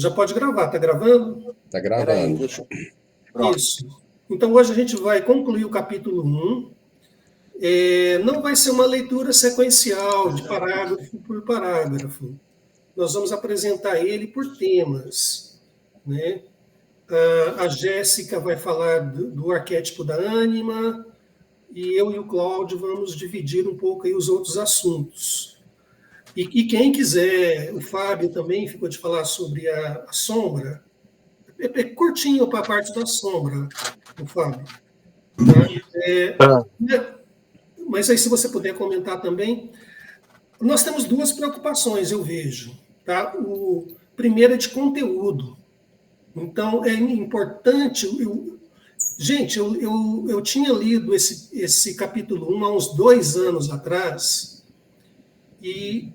Já pode gravar, está gravando? Está gravando. Deixa... Isso. Então, hoje a gente vai concluir o capítulo 1. Não vai ser uma leitura sequencial, de parágrafo por parágrafo. Nós vamos apresentar ele por temas, né? A Jéssica vai falar do arquétipo da ânima, e eu e o Cláudio vamos dividir um pouco aí os outros assuntos. E quem quiser, o Fábio também ficou de falar sobre a sombra. É curtinho para a parte da sombra, o Fábio. Mas aí, se você puder comentar também. Nós temos duas preocupações, eu vejo. Tá? O primeiro é de conteúdo. Então, é importante... Gente, eu tinha lido esse capítulo 1 há uns 2 anos atrás, e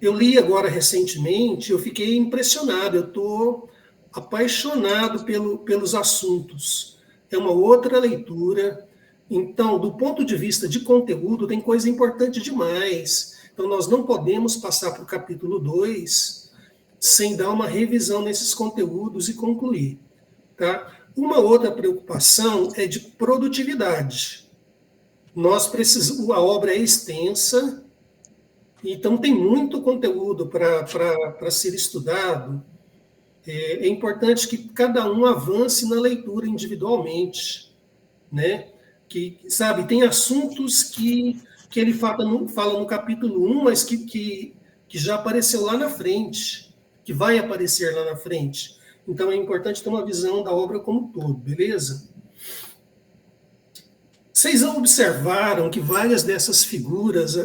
eu li agora recentemente, eu fiquei impressionado, eu estou apaixonado pelos assuntos. É uma outra leitura. Então, do ponto de vista de conteúdo, tem coisa importante demais. Então, nós não podemos passar para o capítulo 2 sem dar uma revisão nesses conteúdos e concluir. Tá? Uma outra preocupação é de produtividade. A obra é extensa, então tem muito conteúdo para ser estudado. É importante que cada um avance na leitura individualmente, né? Que, sabe, tem assuntos que ele fala no capítulo 1, mas que já apareceu lá na frente, que vai aparecer lá na frente. Então, é importante ter uma visão da obra como um todo, beleza? Vocês observaram que várias dessas figuras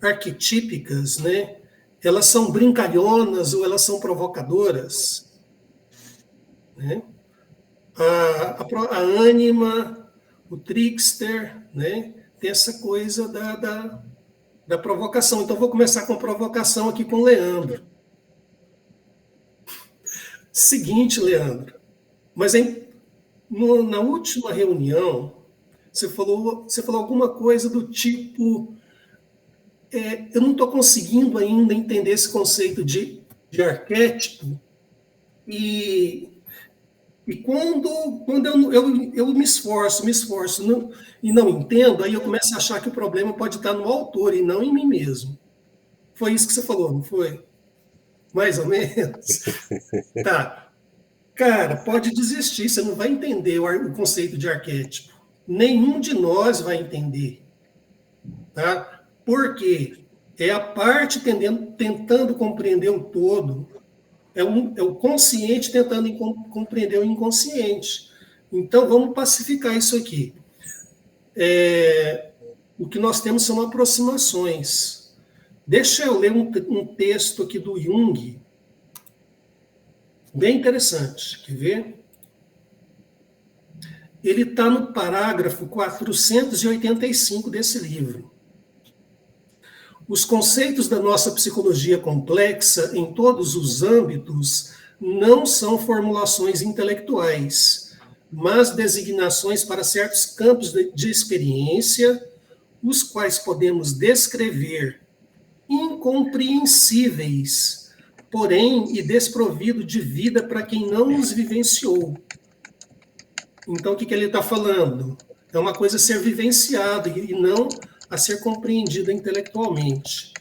arquetípicas, né, elas são brincalhonas ou elas são provocadoras? Né? A ânima, o trickster, né, tem essa coisa da provocação. Então, vou começar com a provocação aqui com o Leandro. Seguinte, Leandro, mas na última reunião, você falou alguma coisa do tipo... eu não estou conseguindo ainda entender esse conceito de arquétipo, e quando eu me esforço e não entendo, aí eu começo a achar que o problema pode estar no autor e não em mim mesmo. Foi isso que você falou, não foi? Mais ou menos? Tá. Cara, pode desistir, você não vai entender o conceito de arquétipo. Nenhum de nós vai entender. Tá? Por quê? É a parte tentando compreender o todo. É o consciente tentando compreender o inconsciente. Então, vamos pacificar isso aqui. O que nós temos são aproximações. Deixa eu ler um texto aqui do Jung, bem interessante. Quer ver? Ele está no parágrafo 485 desse livro. Os conceitos da nossa psicologia complexa, em todos os âmbitos, não são formulações intelectuais, mas designações para certos campos de experiência, os quais podemos descrever, incompreensíveis, porém e desprovido de vida para quem não os vivenciou. Então, o que ele está falando? É uma coisa a ser vivenciada e não a ser compreendida intelectualmente.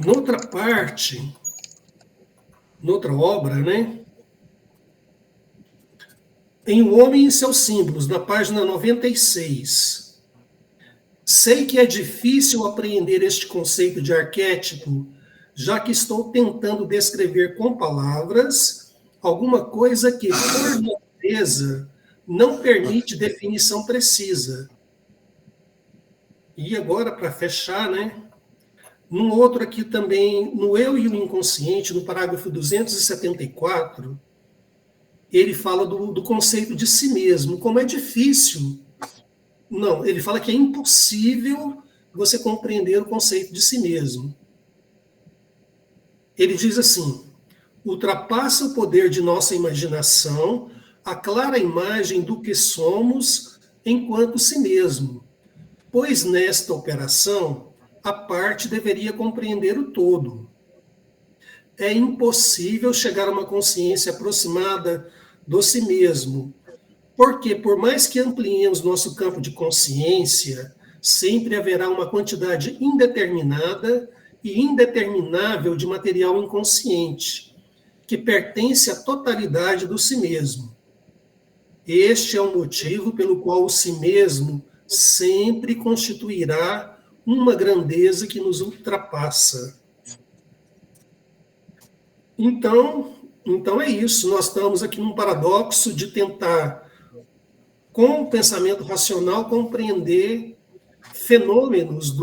Noutra parte, noutra obra, né? Em O Homem e seus Símbolos, na página 96. Sei que é difícil apreender este conceito de arquétipo, já que estou tentando descrever com palavras alguma coisa que, por natureza, não permite definição precisa. E agora, para fechar, né? Num outro aqui também, no Eu e o Inconsciente, no parágrafo 274, ele fala do conceito de si mesmo, como é difícil. Não, ele fala que é impossível você compreender o conceito de si mesmo. Ele diz assim: ultrapassa o poder de nossa imaginação a clara imagem do que somos enquanto si mesmo, pois nesta operação a parte deveria compreender o todo. é impossível chegar a uma consciência aproximada do si mesmo. Porque, por mais que ampliemos nosso campo de consciência, sempre haverá uma quantidade indeterminada e indeterminável de material inconsciente, que pertence à totalidade do si mesmo. Este é o motivo pelo qual o si mesmo sempre constituirá uma grandeza que nos ultrapassa. Então é isso. Nós estamos aqui num paradoxo de tentar, com o pensamento racional, compreender fenômenos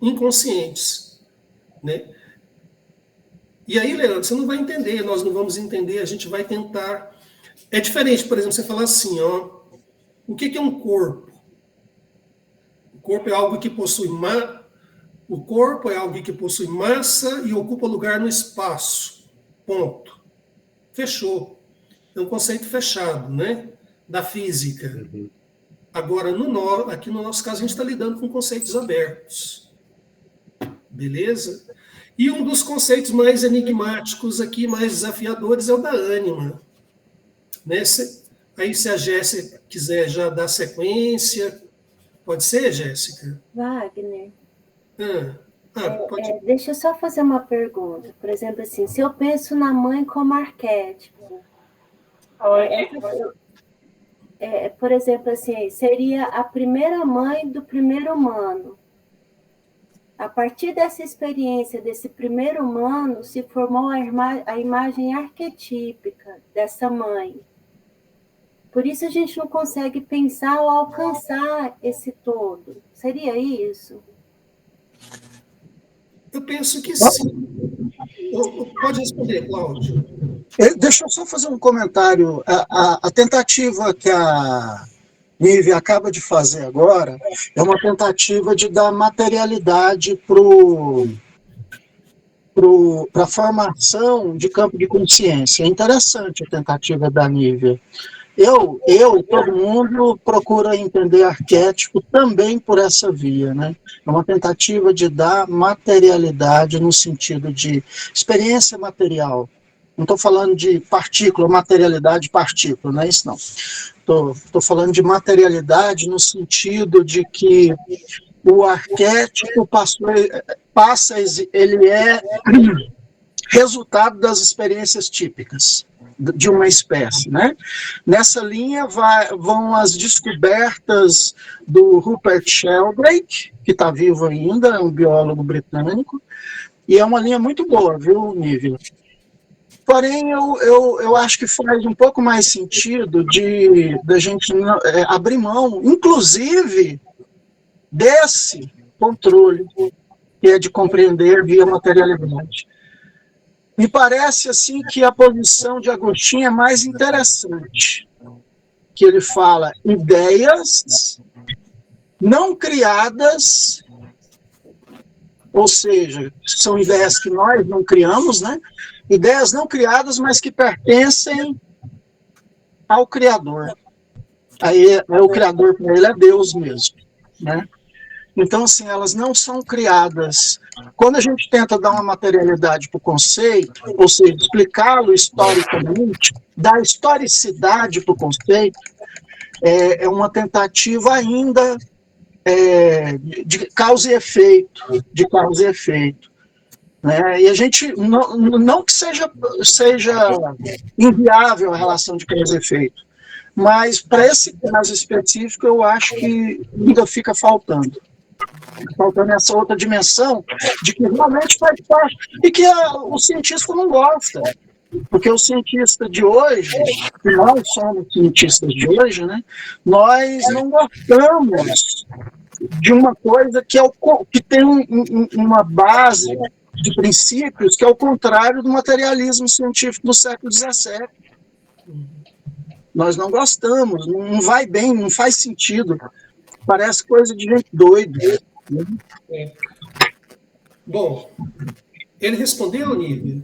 inconscientes, né? E aí, Leandro, você não vai entender, nós não vamos entender, a gente vai tentar. É diferente, por exemplo, você falar assim, o que é um corpo? O corpo é algo que possui massa e ocupa lugar no espaço. Ponto. Fechou. É um conceito fechado, né? Da física. Uhum. Agora, aqui no nosso caso, a gente está lidando com conceitos abertos. Beleza? E um dos conceitos mais enigmáticos aqui, mais desafiadores, é o da ânima. Né? Aí, se a Jéssica quiser já dar sequência, pode ser, Jéssica? Wagner, pode... deixa eu só fazer uma pergunta. Por exemplo, assim, se eu penso na mãe como arquétipo, por exemplo, assim, seria a primeira mãe do primeiro humano. A partir dessa experiência, desse primeiro humano, se formou a imagem arquetípica dessa mãe. Por isso a gente não consegue pensar ou alcançar esse todo. Seria isso? Eu penso que sim. Pode responder, Cláudio. Deixa eu só fazer um comentário. A tentativa que a Nívia acaba de fazer agora é uma tentativa de dar materialidade para a formação de campo de consciência. É interessante a tentativa da Nívia. Eu e todo mundo procura entender arquétipo também por essa via, né? É uma tentativa de dar materialidade no sentido de experiência material. Não estou falando de partícula, materialidade, partícula, não é isso não. Estou falando de materialidade no sentido de que o arquétipo ele é resultado das experiências típicas de uma espécie, né? Nessa linha vão as descobertas do Rupert Sheldrake, que está vivo ainda, é um biólogo britânico, e é uma linha muito boa, viu, Nívia? Porém, eu acho que faz um pouco mais sentido da gente abrir mão, inclusive, desse controle, que é de compreender via materialidade. Me parece assim que a posição de Agostinho é mais interessante, que ele fala ideias não criadas, ou seja, são ideias que nós não criamos, né? Ideias não criadas, mas que pertencem ao Criador. Aí o Criador para ele é Deus mesmo, né? Então, assim, elas não são criadas. Quando a gente tenta dar uma materialidade para o conceito, ou seja, explicá-lo historicamente, dar historicidade para o conceito, é uma tentativa ainda de causa e efeito, né? E a gente, não que seja inviável a relação de causa e efeito, mas para esse caso específico eu acho que ainda fica faltando essa outra dimensão de que realmente faz parte e que o cientista não gosta, porque o cientista de hoje, e nós somos cientistas de hoje, né, nós não gostamos de uma coisa que tem uma base de princípios que é o contrário do materialismo científico do século XVII. Nós não gostamos, não vai bem, não faz sentido. Parece coisa de gente doido. Bom, ele respondeu, Nívia?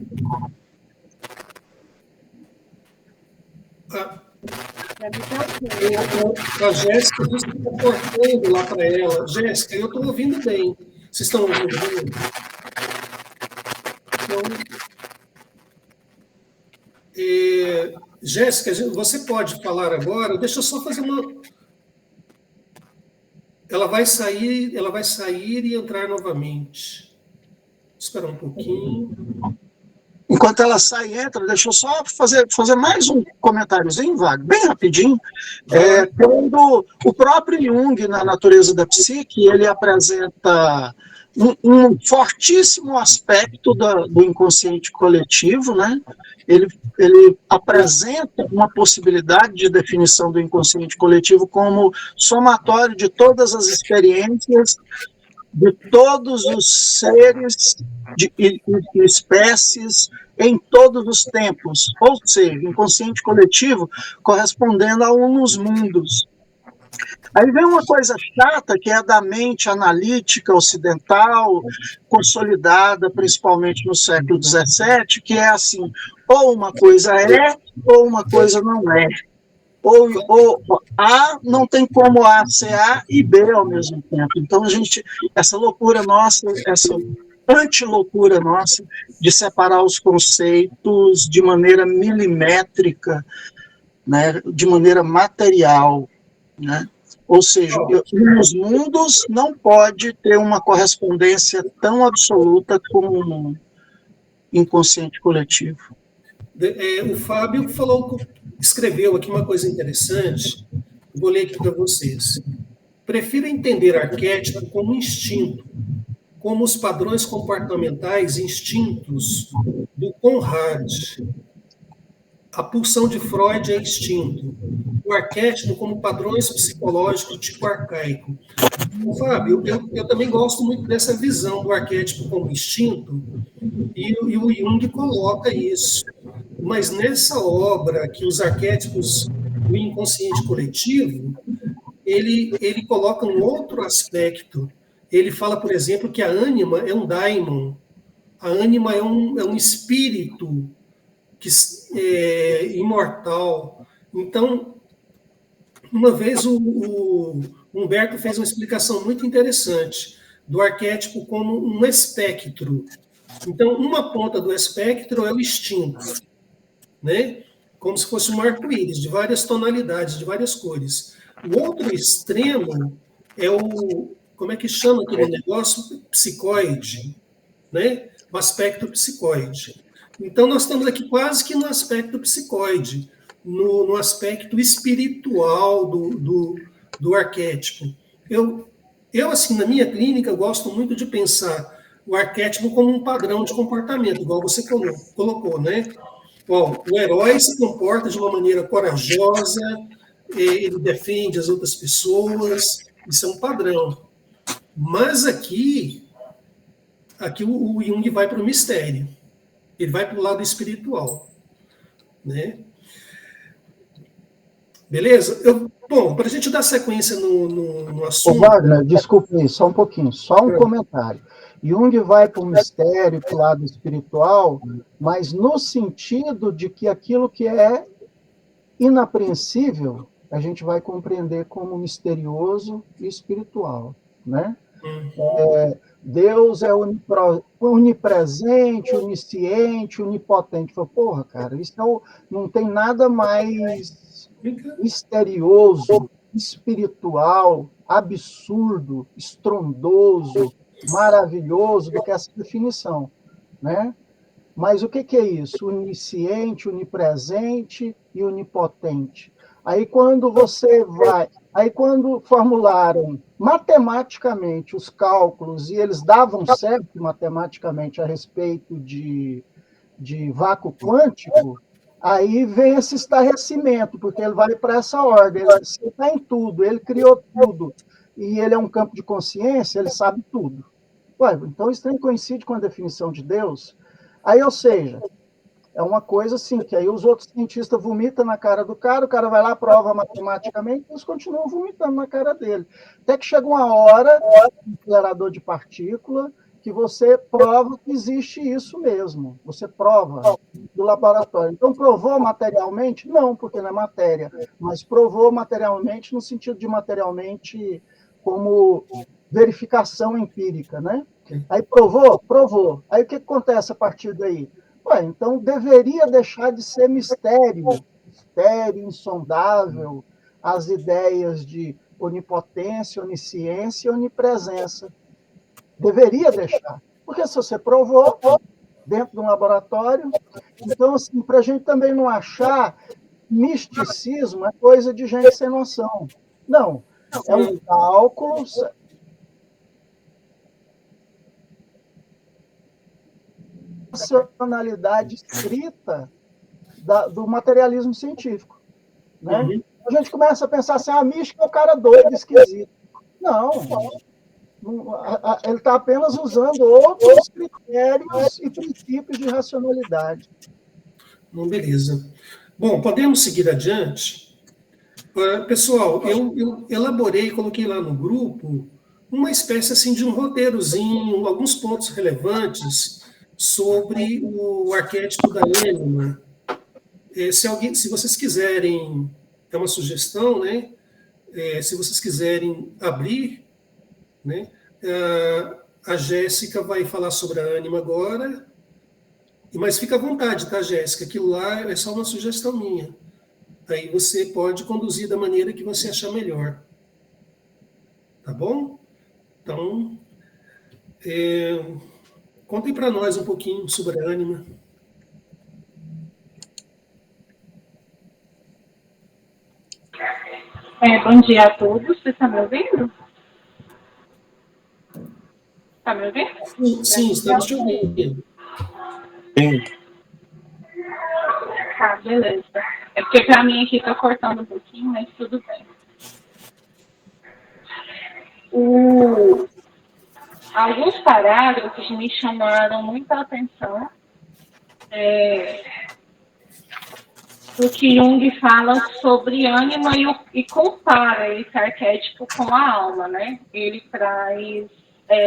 A Jéssica disse que está cortando lá para ela. Jéssica, eu estou ouvindo bem. Vocês estão ouvindo bem? Então, Jéssica, você pode falar agora? Deixa eu só fazer uma. Ela vai sair e entrar novamente. Esperar um pouquinho. Enquanto ela sai e entra, deixa eu só fazer mais um comentáriozinho, Wagner, bem rapidinho. Quando o próprio Jung, na Natureza da Psique, ele apresenta um fortíssimo aspecto do inconsciente coletivo, né? Ele apresenta uma possibilidade de definição do inconsciente coletivo como somatório de todas as experiências de todos os seres e espécies em todos os tempos, ou seja, inconsciente coletivo correspondendo a um dos mundos. Aí vem uma coisa chata, que é a da mente analítica ocidental, consolidada principalmente no século XVII, que é assim, ou uma coisa é, ou uma coisa não é. Ou A não tem como A ser A e B ao mesmo tempo. Então, essa loucura nossa, essa anti-loucura nossa de separar os conceitos de maneira milimétrica, né, de maneira material, né? Ou seja, nos mundos não pode ter uma correspondência tão absoluta como um inconsciente coletivo. O Fábio escreveu aqui uma coisa interessante, vou ler aqui para vocês. Prefiro entender arquétipo como instinto, como os padrões comportamentais instintos do Conrad. A pulsão de Freud é instinto. O arquétipo como padrões psicológicos tipo arcaico. Fábio, eu também gosto muito dessa visão do arquétipo como instinto, e o Jung coloca isso. Mas nessa obra, que os arquétipos do inconsciente coletivo, ele coloca um outro aspecto. Ele fala, por exemplo, que a ânima é um daimon. A ânima é um espírito que é imortal. Então, uma vez o Humberto fez uma explicação muito interessante do arquétipo como um espectro. Então, uma ponta do espectro é o instinto, né? Como se fosse um arco-íris, de várias tonalidades, de várias cores. O outro extremo é como é que chama aquele negócio? Psicoide, né? O aspecto psicoide. Então, nós estamos aqui quase que no aspecto psicoide, no aspecto espiritual do arquétipo. Eu, assim, na minha clínica, gosto muito de pensar o arquétipo como um padrão de comportamento, igual você colocou, né? Bom, o herói se comporta de uma maneira corajosa, ele defende as outras pessoas, isso é um padrão. Mas aqui o Jung vai para o mistério, ele vai para o lado espiritual, né? Beleza? Bom, para a gente dar sequência no assunto... Ô Wagner, desculpe aí, só um pouquinho, só um comentário. Jung vai para o mistério, para o lado espiritual, mas no sentido de que aquilo que é inapreensível, a gente vai compreender como misterioso e espiritual, né? Deus é onipresente, onisciente, onipotente. Porra, cara, isso não tem nada mais misterioso, espiritual, absurdo, estrondoso, maravilhoso do que essa definição, né? Mas o que é isso? Onisciente, onipresente e onipotente. Aí quando formularam matematicamente os cálculos e eles davam certo matematicamente a respeito de vácuo quântico, aí vem esse estarrecimento, porque ele vai para essa ordem, ele está em tudo, ele criou tudo, e ele é um campo de consciência, ele sabe tudo. Ué, então isso nem coincide com a definição de Deus? Aí, ou seja, é uma coisa assim, que aí os outros cientistas vomitam na cara do cara, o cara vai lá, prova matematicamente, eles continuam vomitando na cara dele. Até que chega uma hora, no acelerador de partícula, que você prova que existe isso mesmo. Você prova do laboratório. Então, provou materialmente? Não, porque não é matéria. Mas provou materialmente no sentido de materialmente como verificação empírica, né? Aí provou? Provou. Aí o que acontece a partir daí? Ué, então deveria deixar de ser mistério, mistério insondável, as ideias de onipotência, onisciência e onipresença. Deveria deixar. Porque se você provou dentro de um laboratório, então, assim, para a gente também não achar misticismo é coisa de gente sem noção. Não, é um cálculo, racionalidade estrita do materialismo científico. Né? Uhum. A gente começa a pensar assim, a mística é o cara doido, esquisito. Não, ele está apenas usando outros critérios e princípios de racionalidade. Bom, beleza. Bom, podemos seguir adiante? Pessoal, eu elaborei, coloquei lá no grupo uma espécie assim de um roteirozinho, alguns pontos relevantes sobre o arquétipo da ânima. Se vocês quiserem, é uma sugestão, né? Se vocês quiserem abrir, né? A Jéssica vai falar sobre a ânima agora, mas fica à vontade, tá, Jéssica? Aquilo lá é só uma sugestão minha. Aí você pode conduzir da maneira que você achar melhor. Tá bom? Então, contem para nós um pouquinho sobre a ânima. Bom dia a todos. Você está me ouvindo? Está me ouvindo? Sim, estamos te ouvindo. Tá, beleza. É porque para mim aqui está cortando um pouquinho, mas tudo bem. Alguns parágrafos me chamaram muita atenção. O que Jung fala sobre ânima e compara esse arquétipo com a alma, né? Ele traz,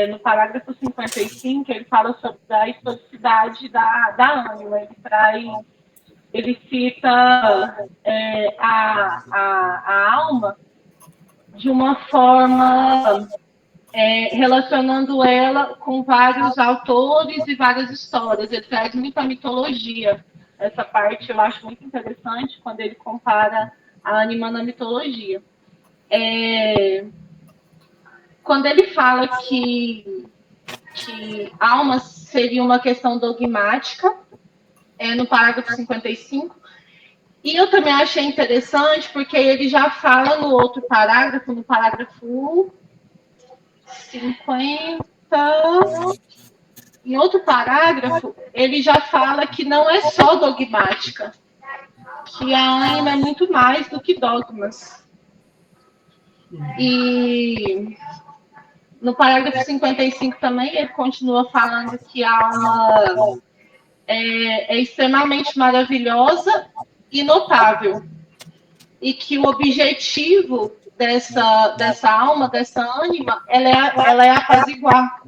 no parágrafo 55, ele fala sobre a historicidade da ânima. Ele cita a alma de uma forma relacionando ela com vários autores e várias histórias. Ele traz muita mitologia. Essa parte eu acho muito interessante quando ele compara a ânima na mitologia. Quando ele fala que alma seria uma questão dogmática, no parágrafo 55, e eu também achei interessante porque ele já fala no outro parágrafo, no parágrafo 50, em outro parágrafo, ele já fala que não é só dogmática, que a ânima é muito mais do que dogmas. E no parágrafo 55 também, ele continua falando que a alma é extremamente maravilhosa e notável. E que o objetivo dessa alma, dessa ânima, ela é apaziguar.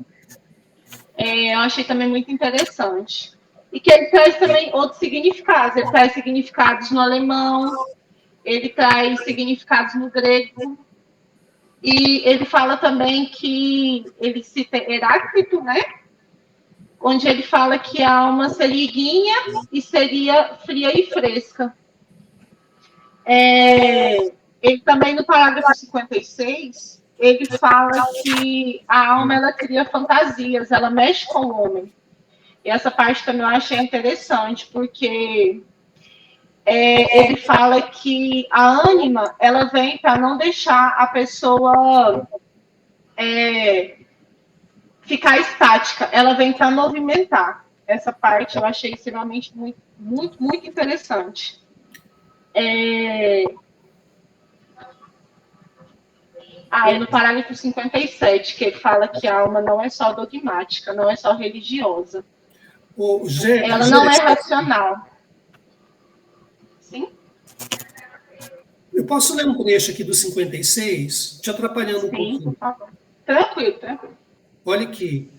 Eu achei também muito interessante. E que ele traz também outros significados. Ele traz significados no alemão, ele traz significados no grego. E ele fala também que ele cita Heráclito, né? Onde ele fala que a alma seria iguinha e seria fria e fresca. Ele também, no parágrafo 56, ele fala que a alma ela cria fantasias, ela mexe com o homem. E essa parte também eu achei interessante, porque ele fala que a ânima ela vem para não deixar a pessoa ficar estática, ela vem para movimentar. Essa parte eu achei extremamente muito, muito, muito interessante. No parágrafo 57, que ele fala que a alma não é só dogmática, não é só religiosa. Ela não é racional. Sim? Eu posso ler um trecho aqui do 56, te atrapalhando um pouquinho? Sim, por favor. Tranquilo, tranquilo. Olha aqui.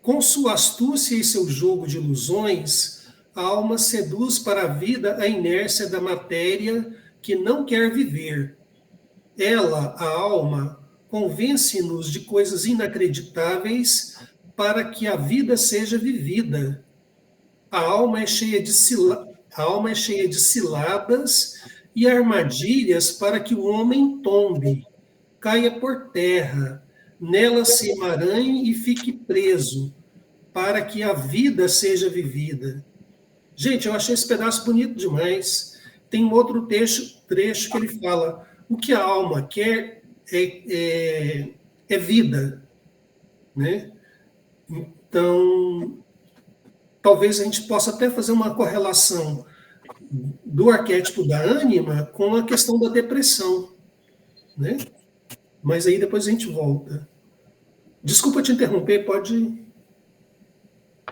Com sua astúcia e seu jogo de ilusões, a alma seduz para a vida a inércia da matéria que não quer viver. Ela, a alma, convence-nos de coisas inacreditáveis para que a vida seja vivida. A alma é cheia de ciladas e armadilhas para que o homem tombe, caia por terra, nela se emaranhe e fique preso, para que a vida seja vivida. Gente, eu achei esse pedaço bonito demais. Tem um outro trecho que ele fala: o que a alma quer é vida, né? Então, talvez a gente possa até fazer uma correlação do arquétipo da ânima com a questão da depressão, né? Mas aí depois a gente volta. Desculpa te interromper, pode.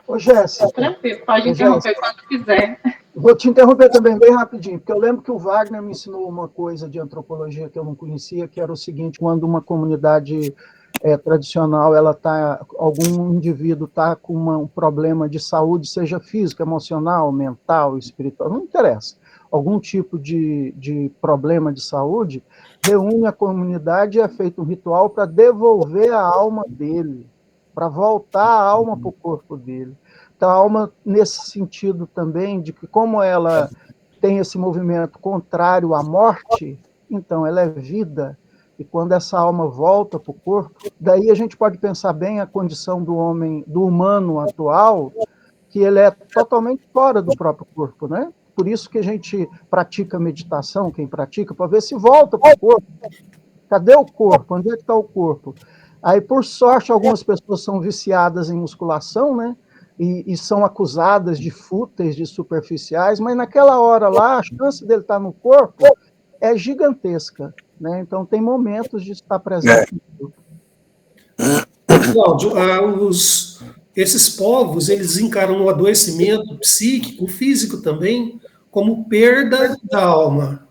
Ô, Jéssica. Tranquilo, pode interromper quando quiser. Vou te interromper também bem rapidinho, porque eu lembro que o Wagner me ensinou uma coisa de antropologia que eu não conhecia, que era o seguinte: quando uma comunidade tradicional, algum indivíduo está com um problema de saúde, seja físico, emocional, mental, espiritual, não interessa, algum tipo de problema de saúde, reúne a comunidade e é feito um ritual para devolver a alma dele, para voltar a alma para o corpo dele. Então, a alma, nesse sentido também, de que como ela tem esse movimento contrário à morte, então ela é vida. E quando essa alma volta para o corpo, daí a gente pode pensar bem a condição do homem, do humano atual, que ele é totalmente fora do próprio corpo, né? Por isso que a gente pratica meditação, quem pratica, para ver se volta para o corpo. Cadê o corpo? Onde é que está o corpo? Aí, por sorte, algumas pessoas são viciadas em musculação, né? E são acusadas de fúteis, de superficiais, mas naquela hora lá, a chance dele estar no corpo é gigantesca, né? Então, tem momentos de estar presente no corpo. Cláudio, esses povos, eles encaram o adoecimento psíquico, físico também, como perda da alma.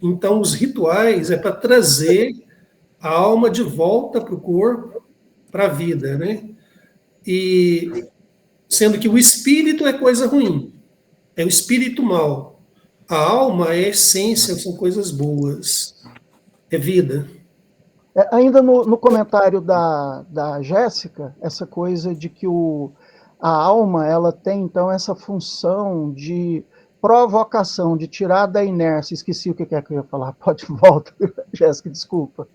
Então, os rituais é para trazer a alma de volta para o corpo, para a vida, né? E sendo que o espírito é coisa ruim, é o espírito mau. A alma é essência, são coisas boas, é vida. Ainda no comentário da Jéssica, essa coisa de que a alma ela tem, então, essa função de provocação, de tirar da inércia. Esqueci o que é que eu ia falar. Pode volta, Jéssica, desculpa.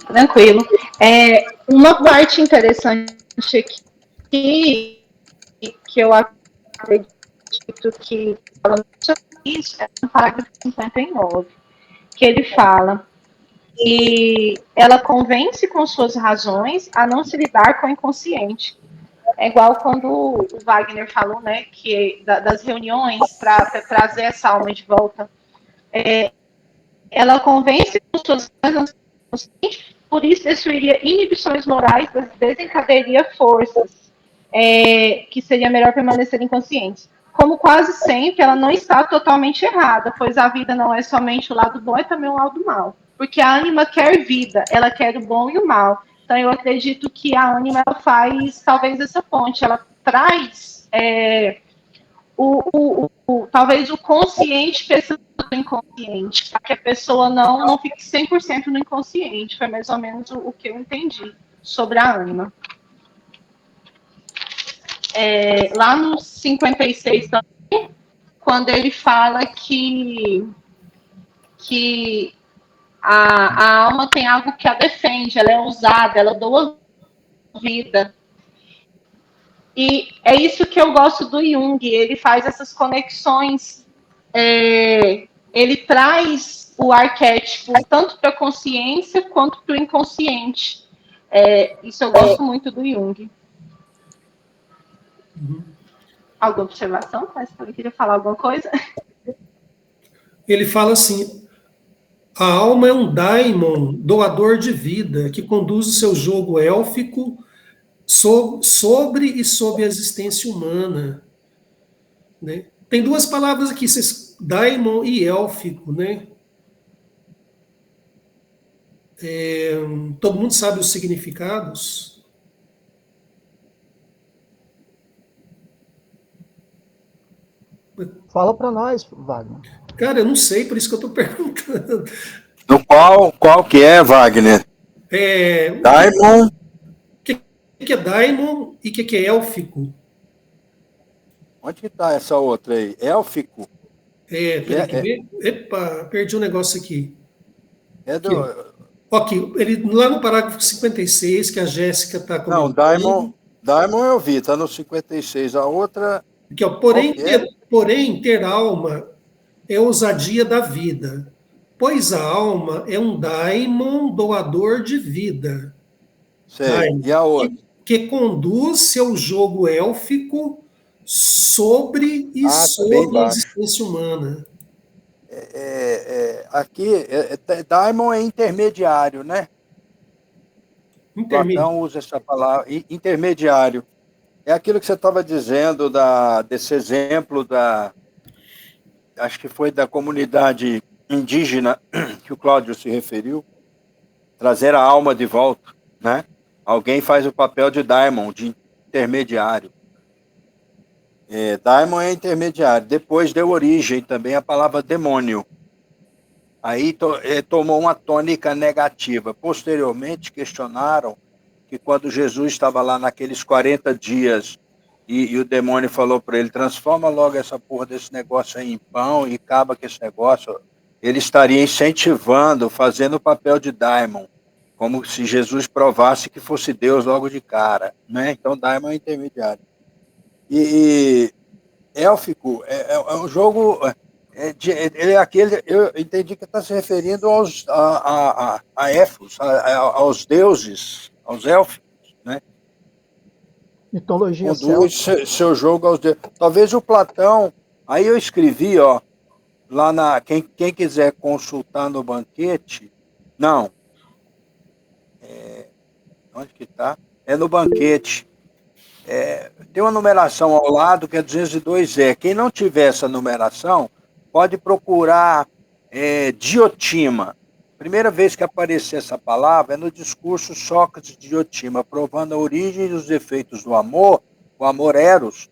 Tranquilo. Uma parte interessante aqui, que eu acredito que fala sobre isso, é no parágrafo 59, que ele fala que ela convence com suas razões a não se lidar com o inconsciente. É igual quando o Wagner falou, né, que das reuniões para trazer essa alma de volta. Ela convence com suas razões, por isso destruiria inibições morais, desencadearia forças, que seria melhor permanecer inconscientes. Como quase sempre, ela não está totalmente errada, pois a vida não é somente o lado bom, é também o lado mal. Porque a ânima quer vida, ela quer o bom e o mal. Então, eu acredito que a ânima faz, talvez, essa ponte. Ela traz talvez o consciente pensando no inconsciente, para que a pessoa não fique 100% no inconsciente. Foi mais ou menos o que eu entendi sobre a ânima. Lá no 56 também, quando ele fala que a alma tem algo que a defende, ela é ousada, ela doa vida. E é isso que eu gosto do Jung, ele faz essas conexões, ele traz o arquétipo tanto para a consciência quanto para o inconsciente. Isso eu gosto muito do Jung. Alguma observação? Parece que eu queria falar alguma coisa. Ele fala assim: a alma é um daimon, doador de vida, que conduz o seu jogo élfico sobre e sob a existência humana. Né? Tem duas palavras aqui, daimon e élfico, né? Todo mundo sabe os significados? Fala para nós, Wagner. Cara, eu não sei, por isso que eu estou perguntando. Qual que é, Wagner? Daimon? O que é daimon e o que é élfico? Onde que está essa outra aí? Élfico? Peraí, quer ver? Epa, perdi um negócio aqui. É Aqui, do... ó. Aqui, lá no parágrafo 56, que a Jéssica está Não, comentando. Daimon eu vi, está no 56. A outra... Aqui, ó, qual que é? porém, ter alma é ousadia da vida, pois a alma é um daimon doador de vida. Sei. Daimon, E a outra? que conduz seu jogo élfico sobre e Tá bem sobre a baixo. existência humana. Aqui, Daimon é intermediário, né? Platão usa essa palavra, intermediário. É aquilo que você estava dizendo desse exemplo acho que foi da comunidade indígena que o Cláudio se referiu, trazer a alma de volta, né? Alguém faz o papel de daimon, de intermediário. Daimon é intermediário. Depois deu origem também a palavra demônio. Aí tomou uma tônica negativa. Posteriormente questionaram que quando Jesus estava lá naqueles 40 dias e o demônio falou para ele, transforma logo essa porra desse negócio aí em pão e acaba com esse negócio, ele estaria incentivando, fazendo o papel de daimon, como se Jesus provasse que fosse Deus logo de cara, né? Então daimon é intermediário. E élfico é um jogo... ele é aquele, eu entendi que está se referindo a Éfos, aos deuses, aos élficos, né? Mitologia Conduz celta. seu jogo aos deuses. Talvez o Platão, aí eu escrevi, ó, lá quem quiser consultar no banquete, não, onde que está? É no banquete. Tem uma numeração ao lado que é 202E. Quem não tiver essa numeração, pode procurar Diotima. Primeira vez que aparecer essa palavra é no discurso Sócrates de Diotima, provando a origem e os efeitos do amor, o amor eros,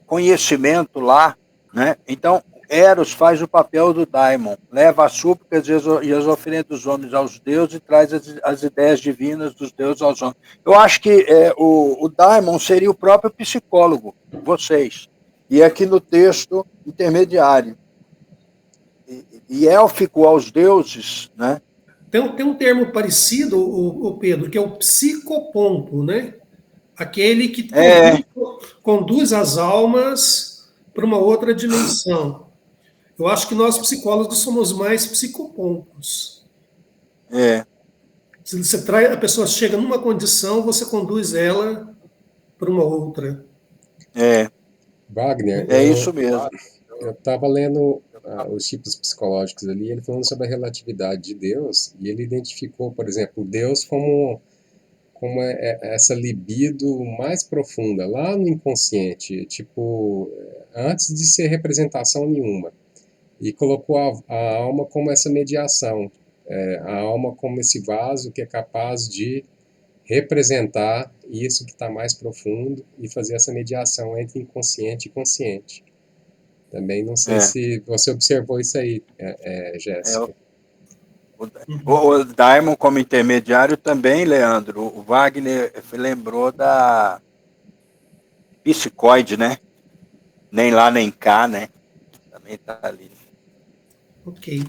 conhecimento lá, né? Então, Eros faz o papel do daimon, leva as súplicas e as oferendas dos homens aos deuses e traz as ideias divinas dos deuses aos homens. Eu acho que o daimon seria o próprio psicólogo, vocês. E aqui no texto, intermediário. E élfico aos deuses, né? Tem um termo parecido, o Pedro, que é o psicopompo, né? Aquele que conduz as almas para uma outra dimensão. Eu acho que nós psicólogos somos mais psicopompos. Se você traz, a pessoa chega numa condição, você conduz ela para uma outra. Wagner, Isso mesmo. Eu estava lendo os tipos psicológicos ali, ele falando sobre a relatividade de Deus, e ele identificou, por exemplo, Deus como essa libido mais profunda, lá no inconsciente, tipo, antes de ser representação nenhuma. E colocou a alma como essa mediação, a alma como esse vaso que é capaz de representar isso que está mais profundo e fazer essa mediação entre inconsciente e consciente. Também não sei se você observou isso aí, Jéssica. O daimon como intermediário também, Leandro. O Wagner lembrou da psicoide, né? Nem lá, nem cá, né? Também está ali. Ok.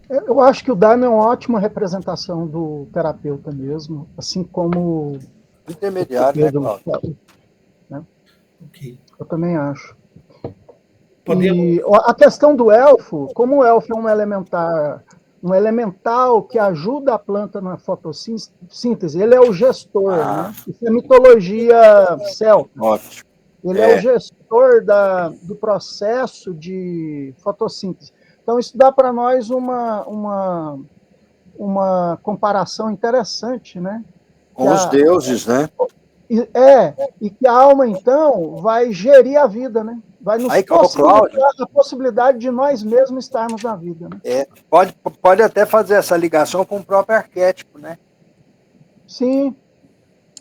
Eu acho que o daimon é uma ótima representação do terapeuta mesmo, assim como intermediário, Pedro, né, Cláudio? Né? Ok. Eu também acho. Podemos... E a questão do elfo, como o elfo é um elemental que ajuda a planta na fotossíntese, ele é o gestor, né? Isso é mitologia celta. Ótimo. Ele é o gestor do processo de fotossíntese. Então, isso dá para nós uma comparação interessante, né? Com os deuses, né? E que a alma, então, vai gerir a vida, né? Vai nos possibilitar a possibilidade de nós mesmos estarmos na vida. Né? Pode até fazer essa ligação com o próprio arquétipo, né? Sim.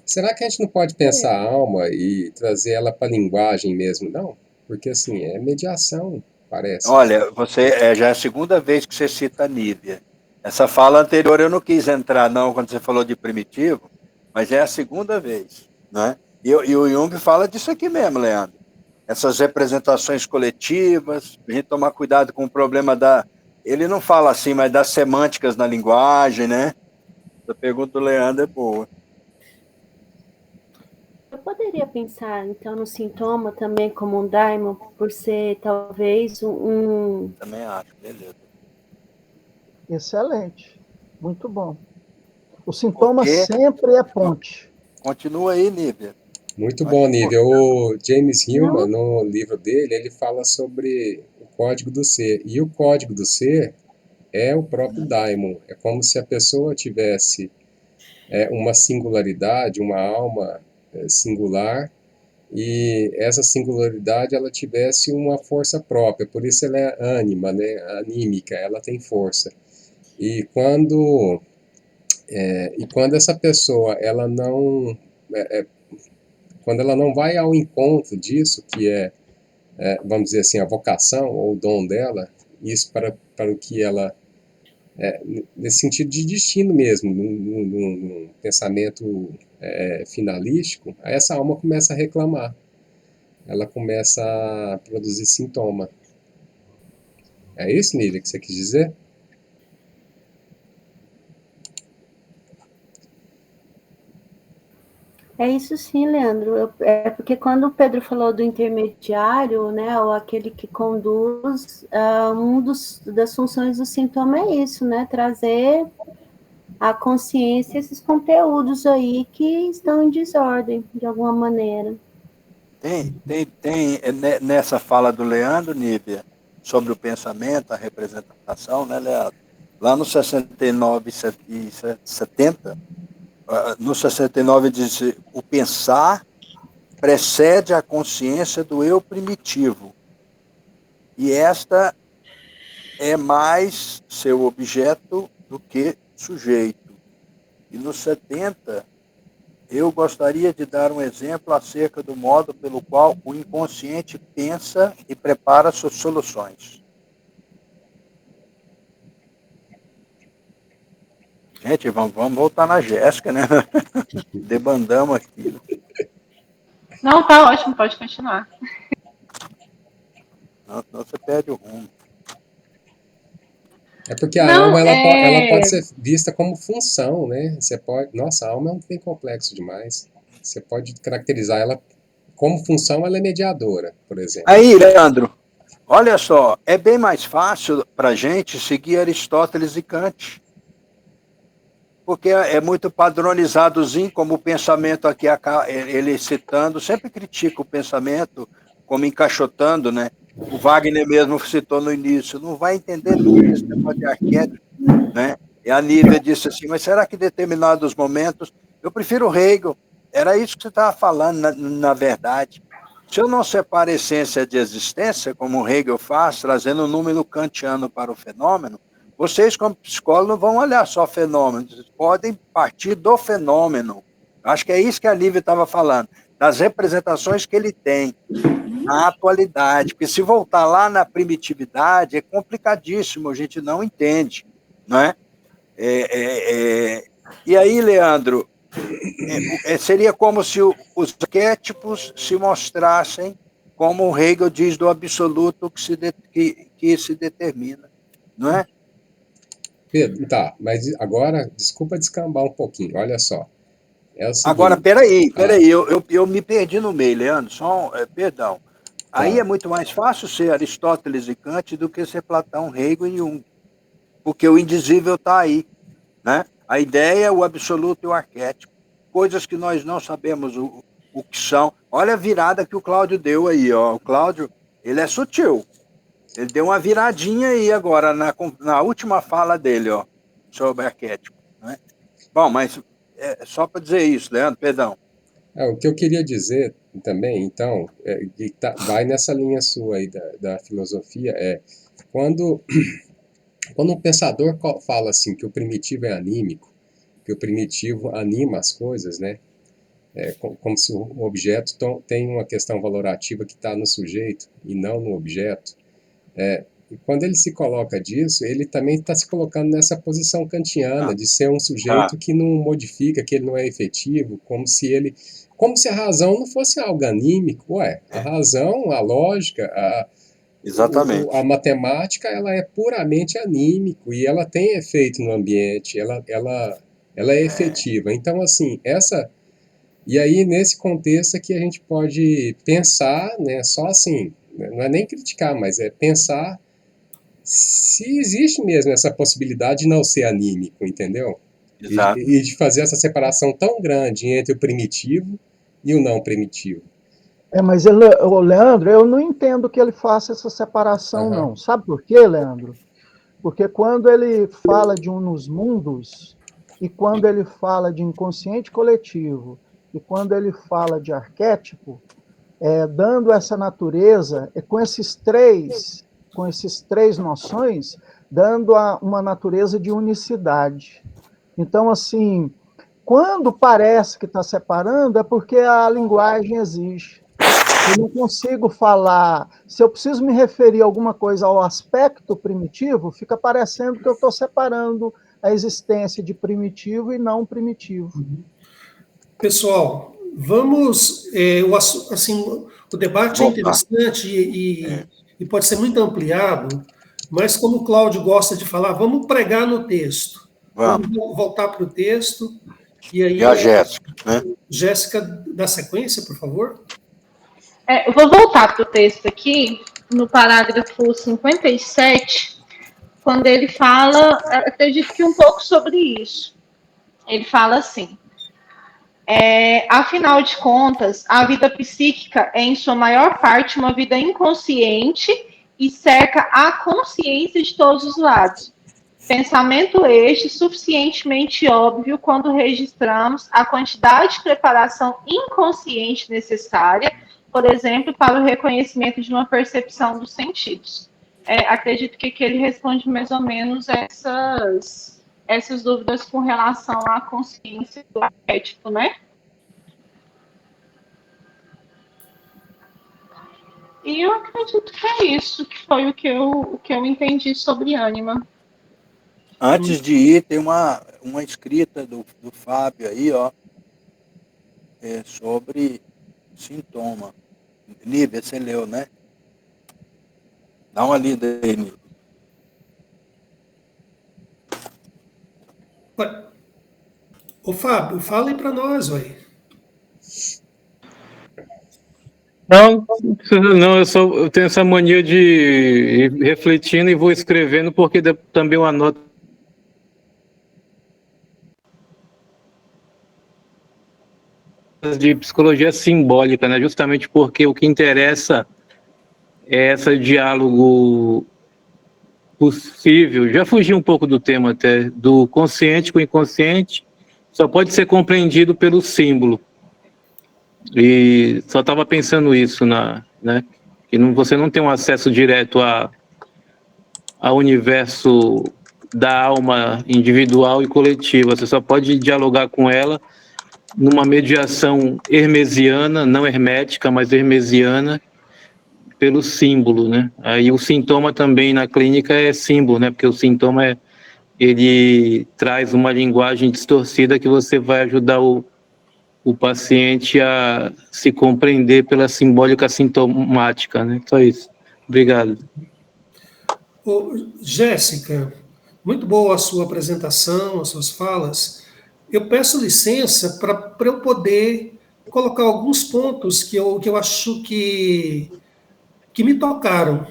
Será que a gente não pode pensar a alma e trazer ela para a linguagem mesmo, não? Porque, assim, é mediação, parece. Olha, você já é a segunda vez que você cita a Nívia. Essa fala anterior eu não quis entrar, não, quando você falou de primitivo, mas é a segunda vez, né? E o Jung fala disso aqui mesmo, Leandro. Essas representações coletivas, a gente tomar cuidado com o problema da... Ele não fala assim, mas das semânticas na linguagem, né? Essa pergunta do Leandro é boa. Eu poderia pensar, então, no sintoma também como um daimon, por ser talvez Também acho, beleza. Excelente. Muito bom. O sintoma Ok. sempre é ponte. Continua aí, Nívia. Muito bom, Nívia. O James Hillman, Não. no livro dele, ele fala sobre o código do ser. E o código do ser é o próprio daimon. É como se a pessoa tivesse uma singularidade, uma alma singular, e essa singularidade ela tivesse uma força própria. Por isso ela é ânima, né? Anímica, ela tem força. E quando essa pessoa ela não quando ela não vai ao encontro disso, que vamos dizer assim, a vocação ou o dom dela, isso para o que ela, nesse sentido de destino mesmo, num pensamento finalístico, aí essa alma começa a reclamar, ela começa a produzir sintoma. É isso, Nívia, que você quis dizer? É isso sim, Leandro. É porque quando o Pedro falou do intermediário, né, ou aquele que conduz, das funções do sintoma é isso, né, trazer à consciência esses conteúdos aí que estão em desordem, de alguma maneira. Tem nessa fala do Leandro, Nívia, sobre o pensamento, a representação, né, Leandro? Lá no 69 e 70, no 69 diz: o pensar precede a consciência do eu primitivo, e esta é mais seu objeto do que sujeito. E no 70, eu gostaria de dar um exemplo acerca do modo pelo qual o inconsciente pensa e prepara suas soluções. Gente, vamos voltar na Jéssica, né? Debandamos aqui. Não, tá ótimo, pode continuar. Senão você perde o rumo. É porque a Não, alma ela pode ser vista como função, né? Você pode, nossa, a alma é um trem complexo demais. Você pode caracterizar ela como função, ela é mediadora, por exemplo. Aí, Leandro, olha só, é bem mais fácil para a gente seguir Aristóteles e Kant, porque é muito padronizadozinho, como o pensamento aqui, ele citando, sempre critica o pensamento como encaixotando, né? O Wagner mesmo citou no início, não vai entender nunca esse negócio de arquétipo, né? E a Nívia disse assim, mas será que em determinados momentos, eu prefiro Hegel, era isso que você estava falando, na verdade. Se eu não separo essência de existência, como Hegel faz, trazendo o número kantiano para o fenômeno, vocês, como psicólogos, não vão olhar só fenômenos, vocês podem partir do fenômeno. Acho que é isso que a Lívia estava falando, das representações que ele tem na atualidade, porque se voltar lá na primitividade é complicadíssimo, a gente não entende, não é? E aí, Leandro, seria como se os arquétipos se mostrassem, como o Hegel diz, do absoluto que se determina, não é? Pedro, tá, mas agora, desculpa descambar um pouquinho, olha só. É o Agora, seguinte. peraí, eu me perdi no meio, Leandro, perdão. Aí é Tá. muito mais fácil ser Aristóteles e Kant do que ser Platão, Hegel e Jung, porque o indizível está aí, né? A ideia, o absoluto e o arquétipo, coisas que nós não sabemos o que são. Olha a virada que o Cláudio deu aí, ó. O Cláudio, ele é sutil. Ele deu uma viradinha aí agora na última fala dele, ó, sobre arquétipo, né? Bom, mas só para dizer isso, Leandro, perdão. O que eu queria dizer também, então, vai nessa linha sua aí da filosofia, quando, quando um pensador fala assim que o primitivo é anímico, que o primitivo anima as coisas, né? Como se o objeto tem uma questão valorativa que está no sujeito e não no objeto. quando ele se coloca disso, ele também está se colocando nessa posição kantiana de ser um sujeito que não modifica, que ele não é efetivo, como se a razão não fosse algo anímico. Ué, a razão, a lógica, Exatamente. a matemática, ela é puramente anímico e ela tem efeito no ambiente, ela é efetiva. Então, assim, e aí, nesse contexto aqui, a gente pode pensar, né, só assim, não é nem criticar, mas é pensar se existe mesmo essa possibilidade de não ser anímico, entendeu? Exato. E de fazer essa separação tão grande entre o primitivo e o não primitivo. Mas o Leandro, eu não entendo que ele faça essa separação, não. Sabe por quê, Leandro? Porque quando ele fala de unus mundus, e quando ele fala de inconsciente coletivo, e quando ele fala de arquétipo, dando essa natureza, com esses três noções, dando uma natureza de unicidade. Então, assim, quando parece que está separando, é porque a linguagem exige. Eu não consigo falar, se eu preciso me referir a alguma coisa ao aspecto primitivo, fica parecendo que eu estou separando a existência de primitivo e não primitivo. Pessoal, vamos. O debate é interessante e pode ser muito ampliado, mas como o Cláudio gosta de falar, vamos pregar no texto. Vamos voltar para o texto. E a Jéssica, né? Jéssica, dá sequência, por favor. Eu vou voltar para o texto aqui, no parágrafo 57, quando ele fala, acredito que um pouco sobre isso. Ele fala assim: afinal de contas, a vida psíquica é, em sua maior parte, uma vida inconsciente e cerca a consciência de todos os lados. Pensamento este suficientemente óbvio quando registramos a quantidade de preparação inconsciente necessária, por exemplo, para o reconhecimento de uma percepção dos sentidos. Acredito que ele responde mais ou menos essas dúvidas com relação à consciência do arquétipo, né? E eu acredito que é isso, que foi o que eu entendi sobre ânima. Antes de ir, tem uma escrita do Fábio aí, ó, sobre sintoma. Nívia, você leu, né? Dá uma lida aí, Nívia. Ô, Fábio, fala aí para nós, ué. Não, eu tenho essa mania de ir refletindo e vou escrevendo, porque também eu anoto de psicologia simbólica, né? Justamente porque o que interessa é esse diálogo possível. Já fugi um pouco do tema até, do consciente com o inconsciente, só pode ser compreendido pelo símbolo. E só estava pensando isso, né? Que você não tem um acesso direto ao universo da alma individual e coletiva. Você só pode dialogar com ela numa mediação hermesiana, não hermética, mas hermesiana, pelo símbolo, né? Aí o sintoma também na clínica é símbolo, né? Porque o sintoma ele traz uma linguagem distorcida que você vai ajudar o paciente a se compreender pela simbólica sintomática, né? Só isso. Obrigado. Jéssica, muito boa a sua apresentação, as suas falas. Eu peço licença para eu poder colocar alguns pontos que eu acho que me tocaram,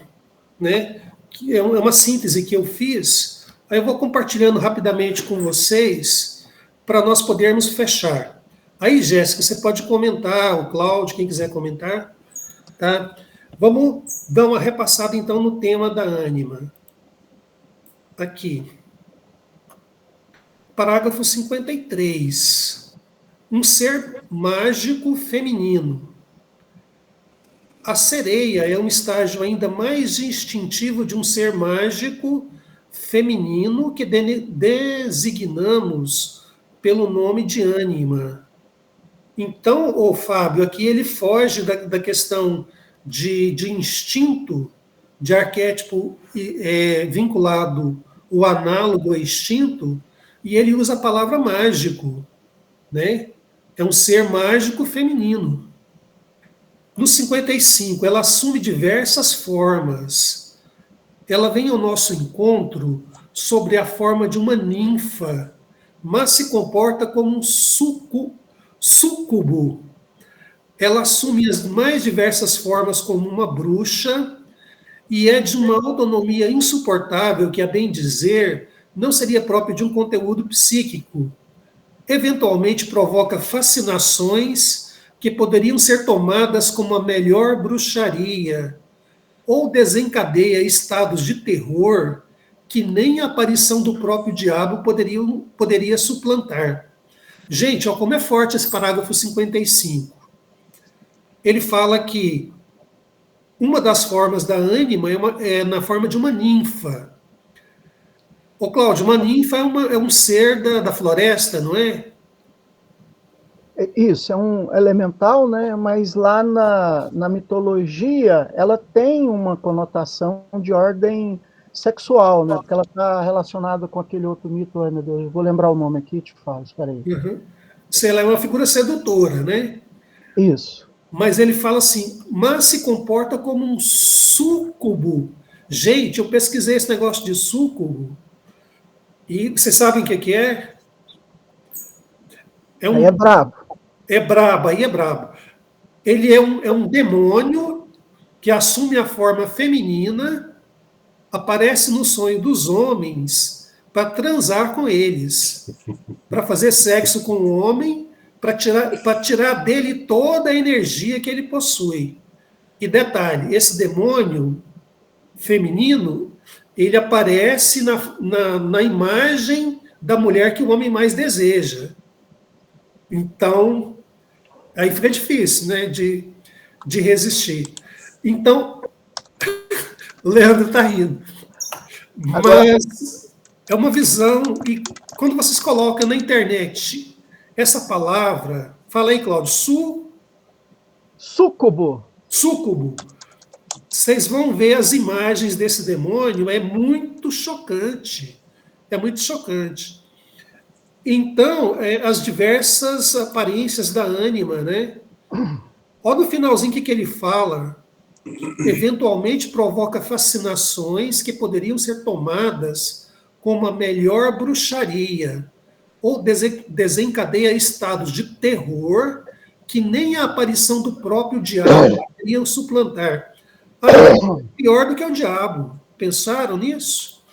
né? Que é uma síntese que eu fiz. Aí eu vou compartilhando rapidamente com vocês para nós podermos fechar. Aí, Jéssica, você pode comentar, o Cláudio, quem quiser comentar, tá? Vamos dar uma repassada, então, no tema da ânima. Aqui. Parágrafo 53. Um ser mágico feminino. A sereia é um estágio ainda mais instintivo de um ser mágico feminino que designamos pelo nome de ânima. Então, Fábio, aqui ele foge da questão de instinto de arquétipo vinculado o análogo ao instinto, e ele usa a palavra mágico, né? É um ser mágico feminino. No 55, ela assume diversas formas. Ela vem ao nosso encontro sobre a forma de uma ninfa, mas se comporta como um súcubo. Ela assume as mais diversas formas como uma bruxa e é de uma autonomia insuportável que, a bem dizer, não seria próprio de um conteúdo psíquico. Eventualmente provoca fascinações que poderiam ser tomadas como a melhor bruxaria, ou desencadeia estados de terror que nem a aparição do próprio diabo poderia suplantar. Gente, ó, como é forte esse parágrafo 55. Ele fala que uma das formas da ânima é na forma de uma ninfa. Ô, Cláudio, uma ninfa é um ser da floresta, não é? Isso, é um elemental, né? Mas lá na mitologia ela tem uma conotação de ordem sexual, né? Porque ela está relacionada com aquele outro mito, ai meu Deus, eu vou lembrar o nome aqui, te falo, espera aí. Uhum. Ela é uma figura sedutora, né? Isso. Mas ele fala assim, mas se comporta como um súcubo. Gente, eu pesquisei esse negócio de súcubo, e vocês sabem o que é? Aí é brabo. É brabo, aí é brabo. Ele é um demônio que assume a forma feminina, aparece no sonho dos homens para transar com eles, para fazer sexo com o homem, para tirar dele toda a energia que ele possui. E detalhe, esse demônio feminino, ele aparece na imagem da mulher que o homem mais deseja. Então, aí fica difícil, né, de resistir. Então, o Leandro está rindo. Mas é uma visão, e quando vocês colocam na internet essa palavra, fala aí, Cláudio, súcubo. Súcubo. Vocês vão ver as imagens desse demônio, é muito chocante. É muito chocante. Então, as diversas aparências da ânima, né? Olha no finalzinho que ele fala. Eventualmente provoca fascinações que poderiam ser tomadas como a melhor bruxaria, ou desencadeia estados de terror que nem a aparição do próprio diabo poderiam suplantar. Pior do que o diabo. Pensaram nisso?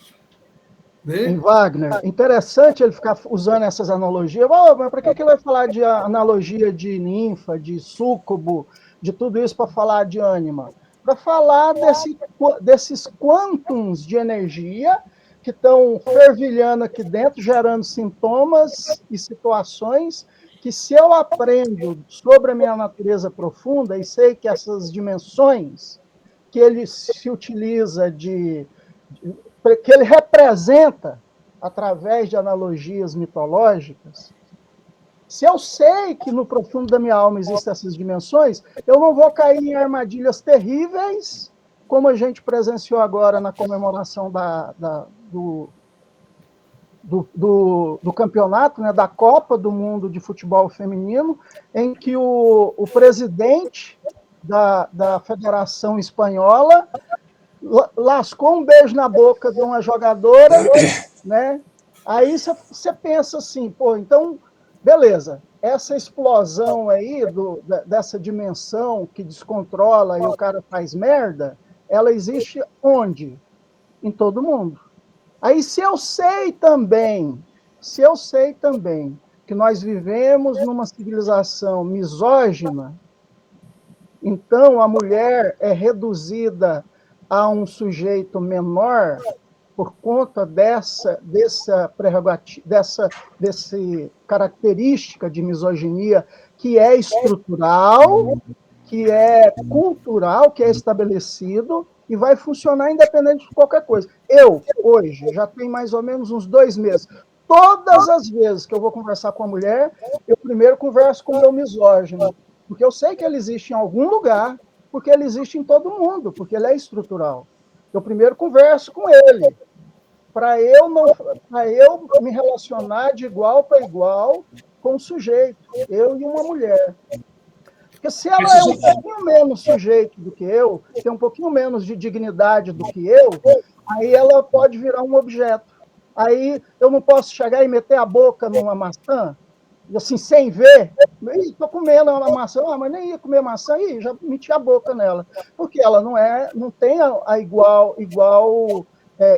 Né? Em Wagner, interessante ele ficar usando essas analogias. Oh, mas para que ele vai falar de analogia de ninfa, de súcubo, de tudo isso para falar de ânima? Para falar desses quantums de energia que estão fervilhando aqui dentro, gerando sintomas e situações que, se eu aprendo sobre a minha natureza profunda e sei que essas dimensões que ele se utiliza que ele representa através de analogias mitológicas, se eu sei que no profundo da minha alma existem essas dimensões, eu não vou cair em armadilhas terríveis, como a gente presenciou agora na comemoração do campeonato, né, da Copa do Mundo de Futebol Feminino, em que o presidente da Federação Espanhola lascou um beijo na boca de uma jogadora, né? Aí você pensa assim, pô, então, beleza, essa explosão aí dessa dimensão que descontrola e o cara faz merda, ela existe onde? Em todo mundo. Aí se eu sei também que nós vivemos numa civilização misógina, então a mulher é reduzida a um sujeito menor por conta dessa característica de misoginia que é estrutural, que é cultural, que é estabelecido e vai funcionar independente de qualquer coisa. Eu, hoje, já tem mais ou menos uns 2 meses. Todas as vezes que eu vou conversar com a mulher, eu primeiro converso com o meu misógino, porque eu sei que ele existe em algum lugar, porque ele existe em todo mundo, porque ele é estrutural. Eu primeiro converso com ele, para eu me relacionar de igual para igual com o sujeito, eu e uma mulher. Porque se ela é um pouquinho menos sujeito do que eu, tem um pouquinho menos de dignidade do que eu, aí ela pode virar um objeto. Aí eu não posso chegar e meter a boca numa maçã, assim, sem ver. Estou comendo uma maçã, mas nem ia comer maçã, e já meti a boca nela. Porque ela não tem a igual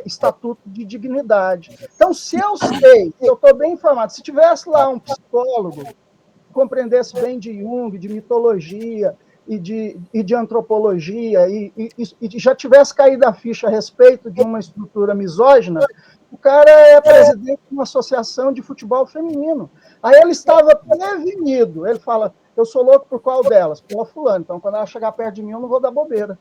estatuto de dignidade. Então, se eu sei, eu estou bem informado, se tivesse lá um psicólogo compreendesse bem de Jung, de mitologia e de antropologia, e já tivesse caído a ficha a respeito de uma estrutura misógina, o cara é presidente de uma associação de futebol feminino. Aí ele estava prevenido. Ele fala, eu sou louco por qual delas? Pela fulano. Então, quando ela chegar perto de mim, eu não vou dar bobeira.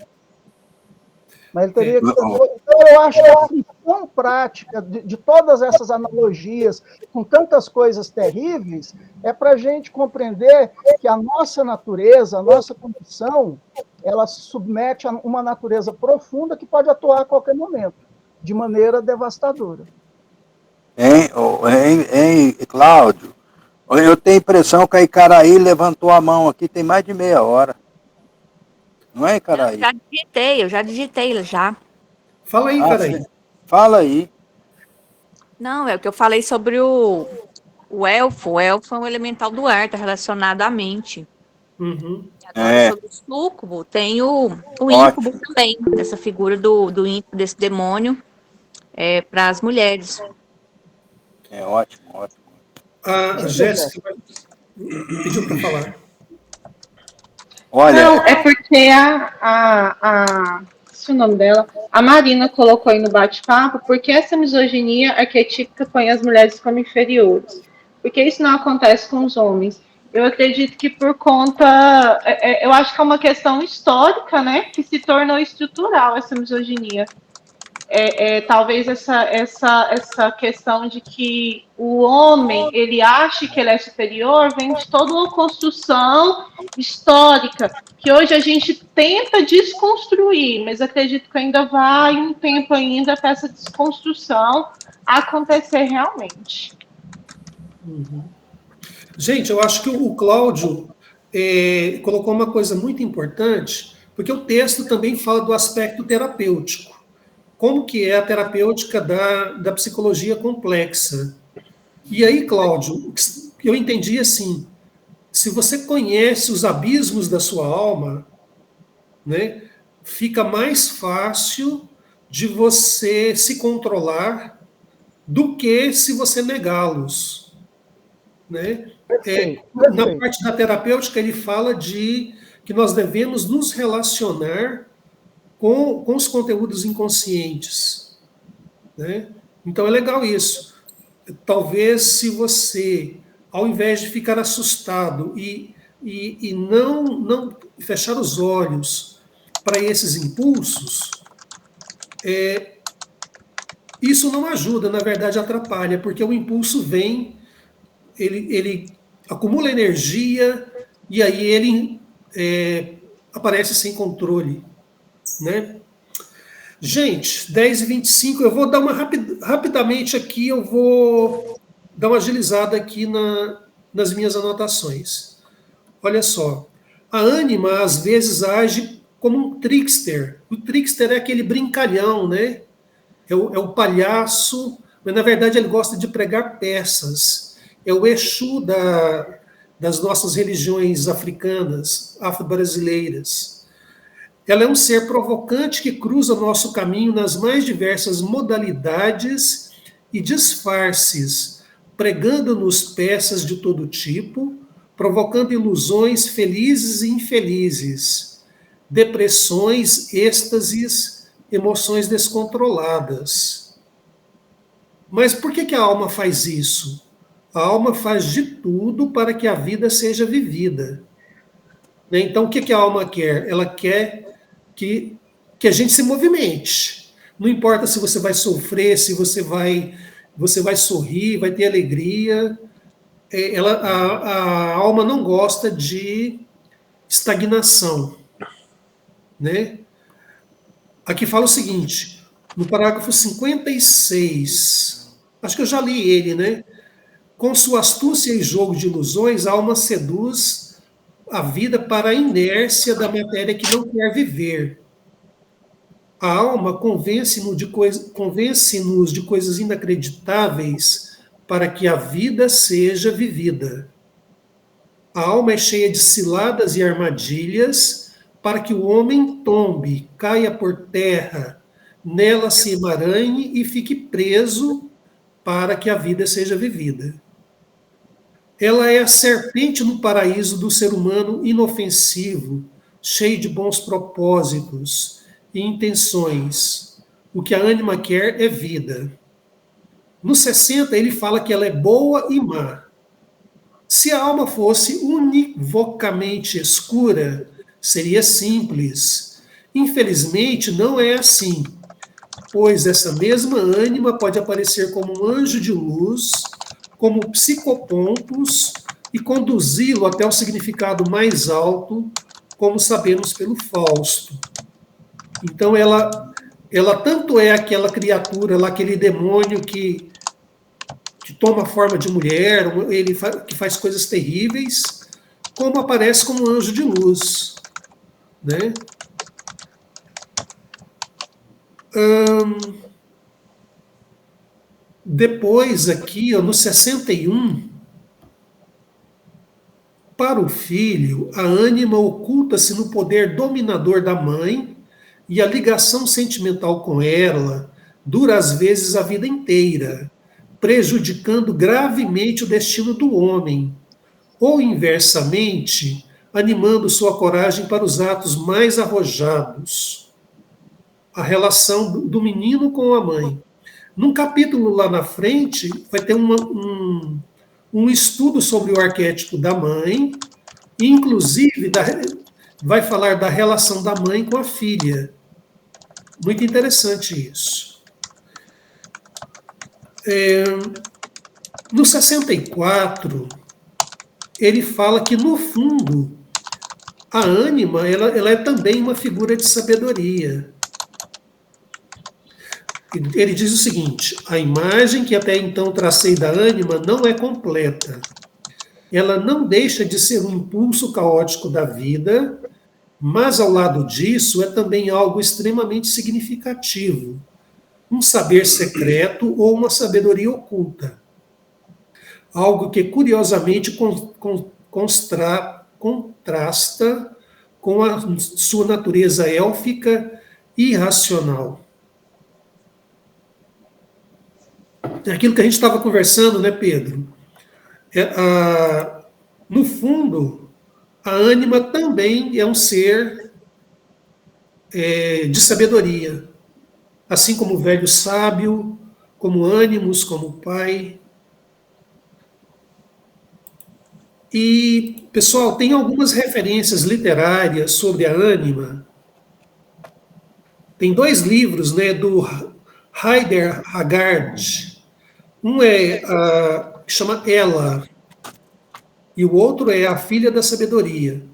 Mas ele teria que... Então, eu acho que a função prática de todas essas analogias, com tantas coisas terríveis, é para a gente compreender que a nossa natureza, a nossa condição, ela se submete a uma natureza profunda que pode atuar a qualquer momento, de maneira devastadora. Hein, Cláudio? Eu tenho a impressão que a Icaraí levantou a mão aqui tem mais de meia hora. Não é, Icaraí? Eu já digitei já. Fala aí, Icaraí. Fala aí. Não, é o que eu falei sobre o elfo. O elfo é um elemental do ar, está relacionado à mente. Uhum. Agora, sobre o súcubo, tem o ícubo também, dessa figura do ícubo, desse demônio, para as mulheres. É ótimo. A Jéssica pediu para falar. Olha, não, é porque se o nome dela, a Marina colocou aí no bate-papo, porque essa misoginia arquetípica põe as mulheres como inferiores. Porque isso não acontece com os homens. Eu acredito que por conta, eu acho que é uma questão histórica, né, que se tornou estrutural essa misoginia. Talvez essa questão de que o homem ele acha que ele é superior vem de toda uma construção histórica que hoje a gente tenta desconstruir, mas acredito que ainda vai um tempo ainda para essa desconstrução acontecer realmente. Uhum. Gente, eu acho que o Cláudio colocou uma coisa muito importante, porque o texto também fala do aspecto terapêutico. Como que é a terapêutica da psicologia complexa. E aí, Cláudio, eu entendi assim, se você conhece os abismos da sua alma, né, fica mais fácil de você se controlar do que se você negá-los. Né? Na parte da terapêutica, ele fala de que nós devemos nos relacionar com os conteúdos inconscientes. Né? Então é legal isso. Talvez se você, ao invés de ficar assustado e não fechar os olhos para esses impulsos, isso não ajuda, na verdade atrapalha, porque o impulso vem, ele acumula energia e aí ele aparece sem controle. Né? Gente, 10h25, eu vou dar uma rapidamente aqui, eu vou dar uma agilizada aqui nas minhas anotações. Olha só, a ânima às vezes age como um trickster. O trickster é aquele brincalhão, né? É o palhaço, mas na verdade ele gosta de pregar peças. É o Exu das nossas religiões africanas, afro-brasileiras. Ela é um ser provocante que cruza o nosso caminho nas mais diversas modalidades e disfarces, pregando-nos peças de todo tipo, provocando ilusões felizes e infelizes, depressões, êxtases, emoções descontroladas. Mas por que a alma faz isso? A alma faz de tudo para que a vida seja vivida. Então, o que a alma quer? Ela quer que a gente se movimente. Não importa se você vai sofrer, se você vai sorrir, vai ter alegria. A alma não gosta de estagnação. Né? aqui fala o seguinte, no parágrafo 56, acho que eu já li ele, né? Com sua astúcia e jogo de ilusões, a alma seduz a vida para a inércia da matéria que não quer viver. A alma convence-nos de coisas inacreditáveis para que a vida seja vivida. A alma é cheia de ciladas e armadilhas para que o homem tombe, caia por terra, nela se emaranhe e fique preso para que a vida seja vivida. Ela é a serpente no paraíso do ser humano inofensivo, cheio de bons propósitos e intenções. O que a ânima quer é vida. No 60, ele fala que ela é boa e má. Se a alma fosse univocamente escura, seria simples. Infelizmente, não é assim, pois essa mesma ânima pode aparecer como um anjo de luz, como psicopompos, e conduzi-lo até o significado mais alto, como sabemos pelo Fausto. Então, ela tanto é aquela criatura lá, aquele demônio que toma a forma de mulher, que faz coisas terríveis, como aparece como anjo de luz, né? Depois, aqui, no 61, para o filho, a ânima oculta-se no poder dominador da mãe e a ligação sentimental com ela dura às vezes a vida inteira, prejudicando gravemente o destino do homem, ou inversamente, animando sua coragem para os atos mais arrojados. A relação do menino com a mãe. Num capítulo lá na frente, vai ter um estudo sobre o arquétipo da mãe, e inclusive vai falar da relação da mãe com a filha. Muito interessante isso. No 64, ele fala que, no fundo, a ânima ela é também uma figura de sabedoria. Ele diz o seguinte: a imagem que até então tracei da ânima não é completa. Ela não deixa de ser um impulso caótico da vida, mas, ao lado disso, é também algo extremamente significativo. Um saber secreto ou uma sabedoria oculta. Algo que, curiosamente, contrasta com a sua natureza élfica e irracional. É aquilo que a gente estava conversando, né, Pedro? No fundo, a ânima também é um ser de sabedoria. Assim como o velho sábio, como ânimos, como o pai. E, pessoal, tem algumas referências literárias sobre a ânima. Tem 2 livros, né, do Heider Haggard. Um que chama Ela, e o outro é A Filha da Sabedoria.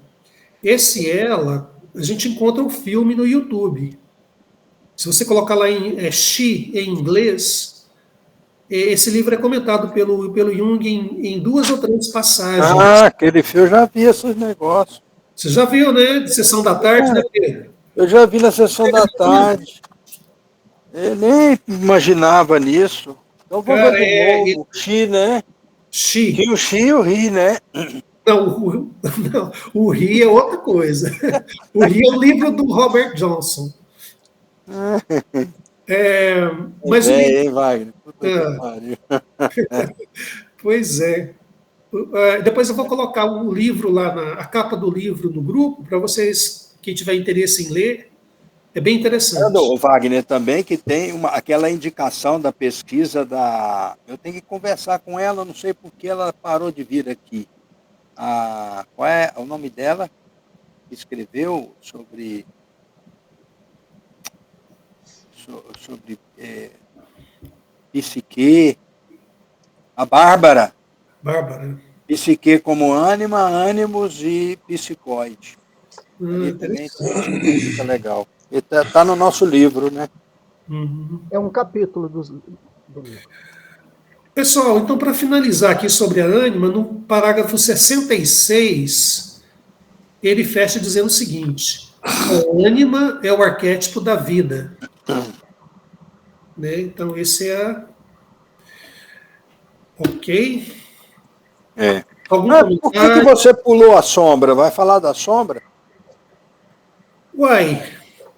Esse Ela, a gente encontra um filme no YouTube. Se você colocar lá em She, em inglês, esse livro é comentado pelo Jung em 2 ou 3 passagens. Ah, aquele filme eu já vi esses negócios. Você já viu, né? De Sessão da Tarde, né, Pedro? Eu já vi na Sessão da Tarde. Eu nem imaginava nisso. Então vou ver de novo. She, né? She. E o She e o Ri, né? Não, o Ri é outra coisa. O Ri é o livro do Robert Johnson. Mas Wagner? Pois é. Depois eu vou colocar o livro lá, a capa do livro no grupo, para vocês, quem tiver interesse em ler, é bem interessante. O Wagner também, que tem aquela indicação da pesquisa eu tenho que conversar com ela, não sei por que ela parou de vir aqui. Qual é o nome dela? Que escreveu sobre psique, a Bárbara. Psique como ânima, ânimos e psicoide. Também fica legal. Está no nosso livro, né? Uhum. É um capítulo do livro. Pessoal, então, para finalizar aqui sobre a ânima, no parágrafo 66, ele fecha dizendo o seguinte: a ânima é o arquétipo da vida. Né? Então, esse é. Ok? Algum Por que comentário? você pulou a sombra? Vai falar da sombra? Uai,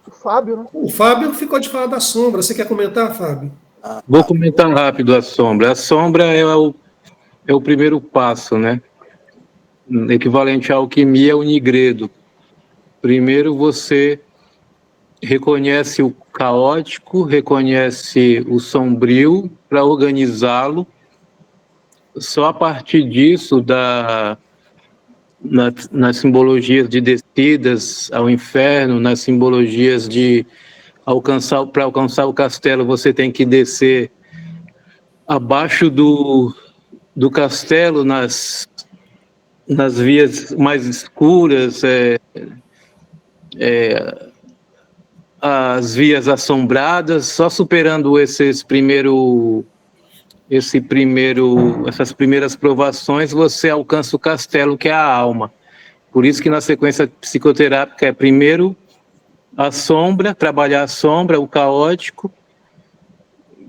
O Fábio, né? o Fábio ficou de falar da sombra. Você quer comentar, Fábio? Vou comentar rápido a sombra. A sombra é o primeiro passo, né? Equivalente à alquimia, o nigredo. Primeiro você reconhece o caótico, reconhece o sombrio para organizá-lo. Só a partir disso, nas simbologias de descidas ao inferno, nas simbologias de para alcançar o castelo, você tem que descer abaixo do castelo, nas vias mais escuras, as vias assombradas. Só superando essas primeiras provações, você alcança o castelo, que é a alma. Por isso que na sequência psicoterápica é primeiro a sombra, trabalhar a sombra, o caótico,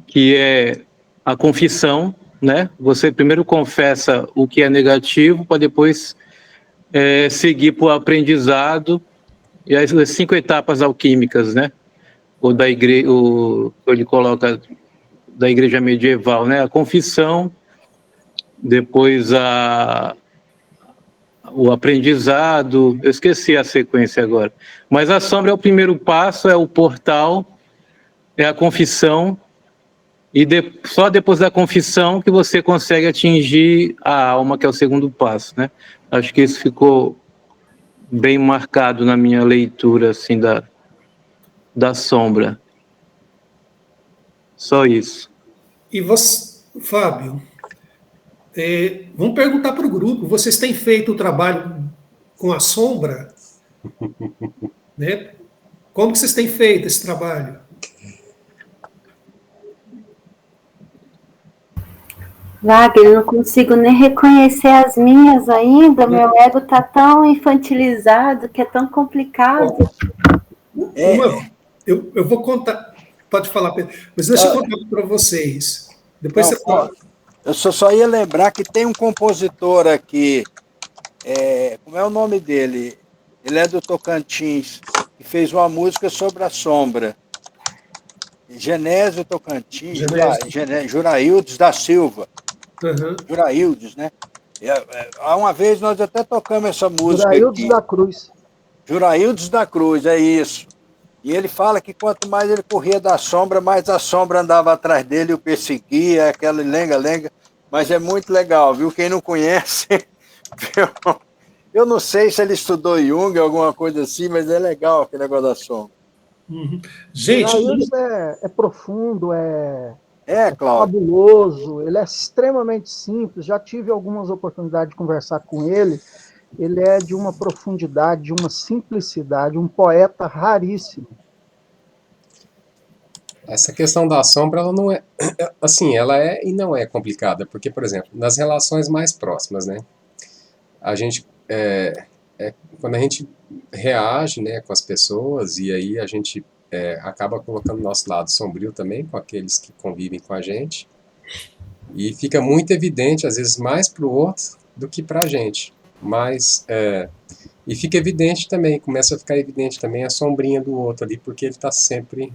que é a confissão, né? Você primeiro confessa o que é negativo, para depois seguir para o aprendizado e as 5 etapas alquímicas, né? Ou da igreja, ele coloca da igreja medieval, né? A confissão, depois o aprendizado, eu esqueci a sequência agora. Mas a sombra é o primeiro passo, é o portal, é a confissão, e só depois da confissão que você consegue atingir a alma, que é o segundo passo, né? Acho que isso ficou bem marcado na minha leitura, assim, da sombra. Só isso. E você, Fábio, vamos perguntar para o grupo: vocês têm feito o trabalho com a sombra? Né? Como que vocês têm feito esse trabalho? Wagner, eu não consigo nem reconhecer as minhas ainda. Meu ego está tão infantilizado que é tão complicado. Eu vou contar. Pode falar, Pedro. Mas deixa eu contar para vocês. Depois você pode. Eu só ia lembrar que tem um compositor aqui. Como é o nome dele? Ele é do Tocantins, que fez uma música sobre a sombra. Genésio Tocantins, Juraildes da Silva. Uhum. Juraildes, né? Uma vez nós até tocamos essa música Juraildes aqui. da Cruz. Juraildes da Cruz, é isso. E ele fala que quanto mais ele corria da sombra, mais a sombra andava atrás dele, o perseguia, aquela lenga-lenga. Mas é muito legal, viu? Quem não conhece, eu não sei se ele estudou Jung, alguma coisa assim, mas é legal aquele negócio da sombra. Uhum. Gente, Juraildes é profundo, Cláudio. fabuloso, ele é extremamente simples. Já tive algumas oportunidades de conversar com ele. Ele é de uma profundidade, de uma simplicidade, um poeta raríssimo. Essa questão da sombra, ela não é, assim, ela é e não é complicada, porque, por exemplo, nas relações mais próximas, né, a gente, quando a gente reage, né, com as pessoas, e aí a gente acaba colocando o nosso lado sombrio também com aqueles que convivem com a gente, e fica muito evidente, às vezes, mais para o outro do que para a gente, mas, e fica evidente também, começa a ficar evidente também a sombrinha do outro ali, porque ele está sempre...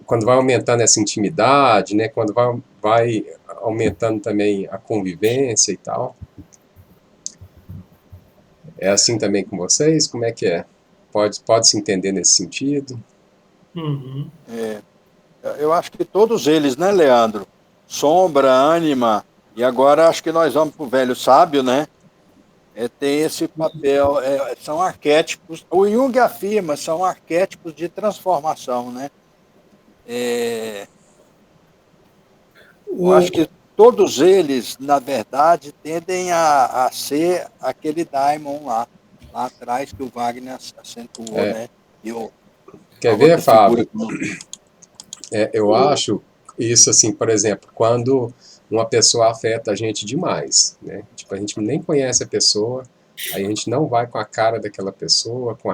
quando vai aumentando essa intimidade, né, quando vai aumentando também a convivência e tal. É assim também com vocês? Como é que é? Pode se entender nesse sentido? Uhum. Eu acho que todos eles, né, Leandro? Sombra, ânima, e agora acho que nós vamos para o velho sábio, né? Tem esse papel, são arquétipos, o Jung afirma, são arquétipos de transformação, né? Eu acho que todos eles, na verdade, tendem a ser aquele daimon lá lá atrás que o Wagner acentuou, né? E Quer ver, Fábio? Eu acho isso assim, por exemplo, quando uma pessoa afeta a gente demais, né? Tipo, a gente nem conhece a pessoa, aí a gente não vai com a cara daquela pessoa, com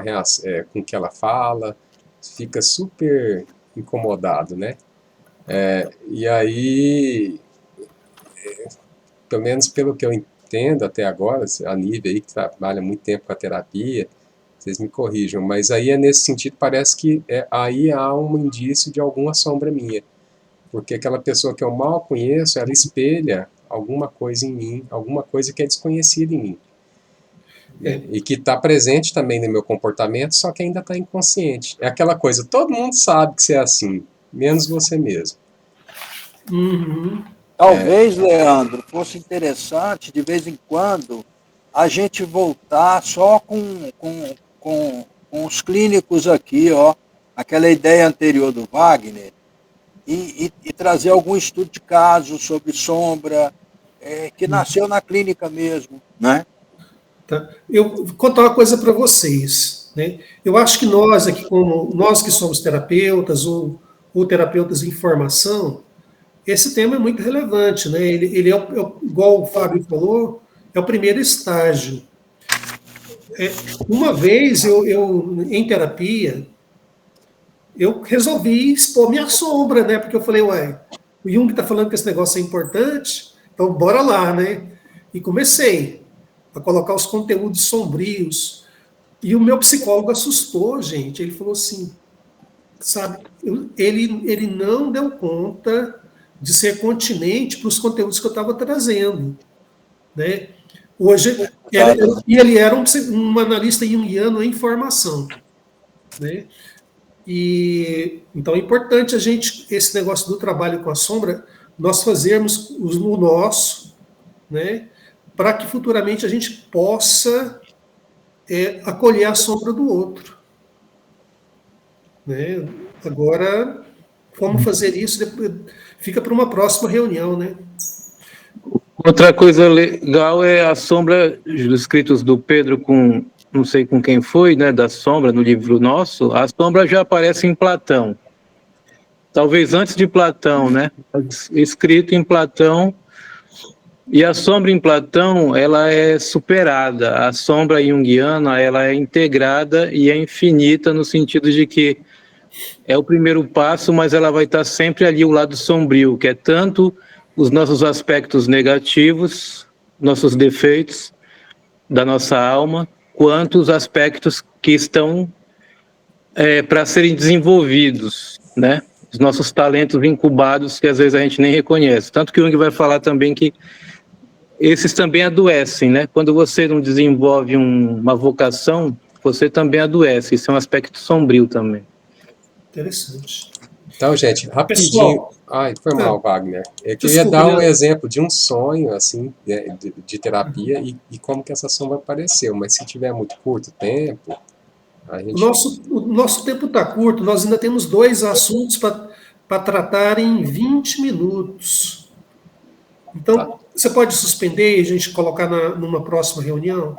com o que ela fala, fica super incomodado, né? E aí, pelo menos pelo que eu entendo até agora, a Nívia aí que trabalha muito tempo com a terapia, vocês me corrijam, mas aí é nesse sentido, parece que aí há um indício de alguma sombra minha. Porque aquela pessoa que eu mal conheço, ela espelha alguma coisa em mim, alguma coisa que é desconhecida em mim. E que está presente também no meu comportamento, só que ainda está inconsciente. É aquela coisa, todo mundo sabe que você é assim, menos você mesmo. Uhum. Talvez, Leandro, fosse interessante, de vez em quando, a gente voltar só com os clínicos aqui, ó, aquela ideia anterior do Wagner, e trazer algum estudo de caso sobre sombra, que nasceu na clínica mesmo, né? Tá? Eu vou contar uma coisa para vocês, né? Eu acho que nós aqui, como nós que somos terapeutas ou terapeutas em formação, esse tema é muito relevante, né? Ele igual o Fábio falou, é o primeiro estágio. Uma vez em terapia, eu resolvi expor minha sombra, né? Porque eu falei, ué, o Jung está falando que esse negócio é importante, então bora lá, né? E comecei a colocar os conteúdos sombrios. E o meu psicólogo assustou, gente. Ele falou assim, sabe, ele não deu conta de ser continente para os conteúdos que eu estava trazendo, né? Hoje, ele era um analista junguiano em formação, né? E então é importante esse negócio do trabalho com a sombra, nós fazermos o nosso, né? Para que futuramente a gente possa acolher a sombra do outro, né? Agora, como fazer isso depois, fica para uma próxima reunião, né? Outra coisa legal é a sombra, os escritos do Pedro com, não sei com quem foi, né, da sombra, no livro nosso, a sombra já aparece em Platão. Talvez antes de Platão, né? Escrito em Platão. E a sombra em Platão, ela é superada. A sombra junguiana, ela é integrada e é infinita no sentido de que é o primeiro passo, mas ela vai estar sempre ali o lado sombrio, que é tanto os nossos aspectos negativos, nossos defeitos da nossa alma, quanto os aspectos que estão para serem desenvolvidos, né? Os nossos talentos incubados que às vezes a gente nem reconhece. Tanto que o Jung vai falar também que esses também adoecem, né? Quando você não desenvolve uma vocação, você também adoece. Isso é um aspecto sombrio também. Interessante. Então, gente, rapidinho. Pessoal, Ai, foi mal, Wagner. Eu queria desculpa, dar um Leandro. exemplo de um sonho, assim, de terapia e como que essa sombra apareceu. Mas se tiver muito curto tempo, a gente... O nosso tempo está curto, nós ainda temos 2 assuntos para tratar em 20 minutos. Então, você pode suspender e a gente colocar numa próxima reunião?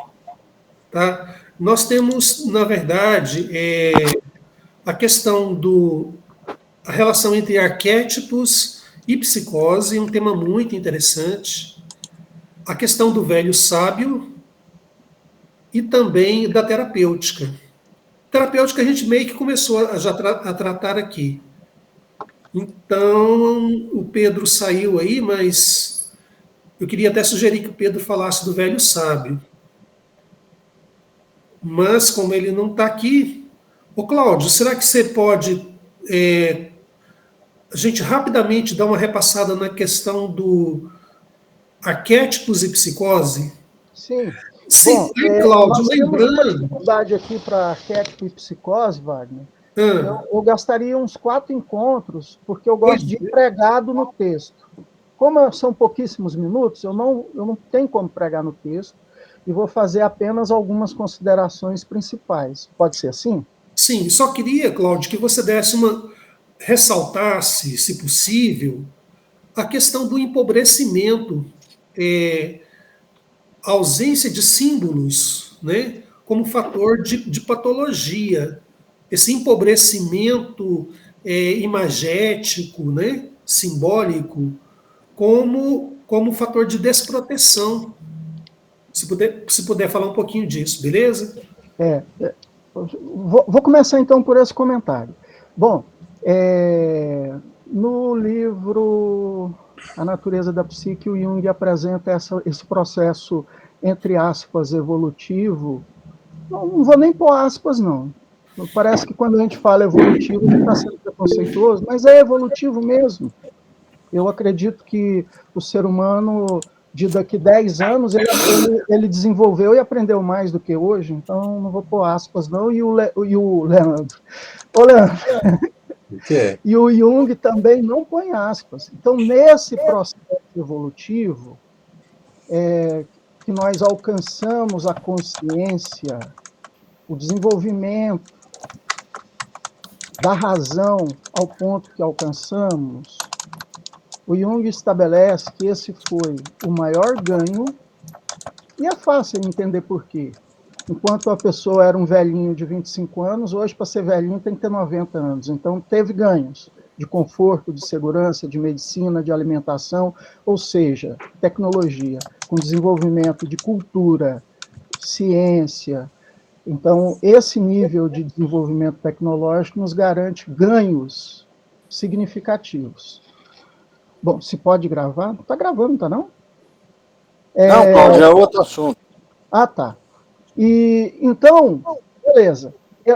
Tá? Nós temos, na verdade, a questão a relação entre arquétipos e psicose, um tema muito interessante. A questão do velho sábio e também da terapêutica. Terapêutica a gente meio que começou a tratar aqui. Então, o Pedro saiu aí, mas eu queria até sugerir que o Pedro falasse do velho sábio. Mas, como ele não está aqui, ô Cláudio, será que você pode a gente rapidamente dar uma repassada na questão do arquétipos e psicose? Sim. Sim, Bom, Cláudio, nós temos uma lembrando. dificuldade aqui para arquétipo e psicose, Wagner. Eu gastaria uns 4 encontros, porque eu gosto de ir pregado no texto. Como são pouquíssimos minutos, eu não tenho como pregar no texto, e vou fazer apenas algumas considerações principais. Pode ser assim? Sim, só queria, Cláudio, que você ressaltasse, se possível, a questão do empobrecimento, a ausência de símbolos, né? como fator de patologia. Esse empobrecimento imagético, né, simbólico, como fator de desproteção. Se puder falar um pouquinho disso, beleza? Vou começar então por esse comentário. Bom, no livro A Natureza da Psique, o Jung apresenta esse processo, entre aspas, evolutivo. Não vou nem pôr aspas, não. Parece que quando a gente fala evolutivo, a gente está sendo preconceituoso, mas é evolutivo mesmo. Eu acredito que o ser humano, de daqui 10 anos, ele desenvolveu e aprendeu mais do que hoje, então não vou pôr aspas, não. E o Leandro. Ô, Leandro. O quê? E o Jung também não põe aspas. Então, nesse processo evolutivo, que nós alcançamos a consciência, o desenvolvimento da razão ao ponto que alcançamos, o Jung estabelece que esse foi o maior ganho, e é fácil entender por quê. Enquanto a pessoa era um velhinho de 25 anos, hoje, para ser velhinho, tem que ter 90 anos. Então, teve ganhos de conforto, de segurança, de medicina, de alimentação, ou seja, tecnologia, com desenvolvimento de cultura, ciência. Então, esse nível de desenvolvimento tecnológico nos garante ganhos significativos. Bom, se pode gravar? Está gravando, tá não? Não, Cláudio, é outro assunto. Ah, tá. E então, beleza.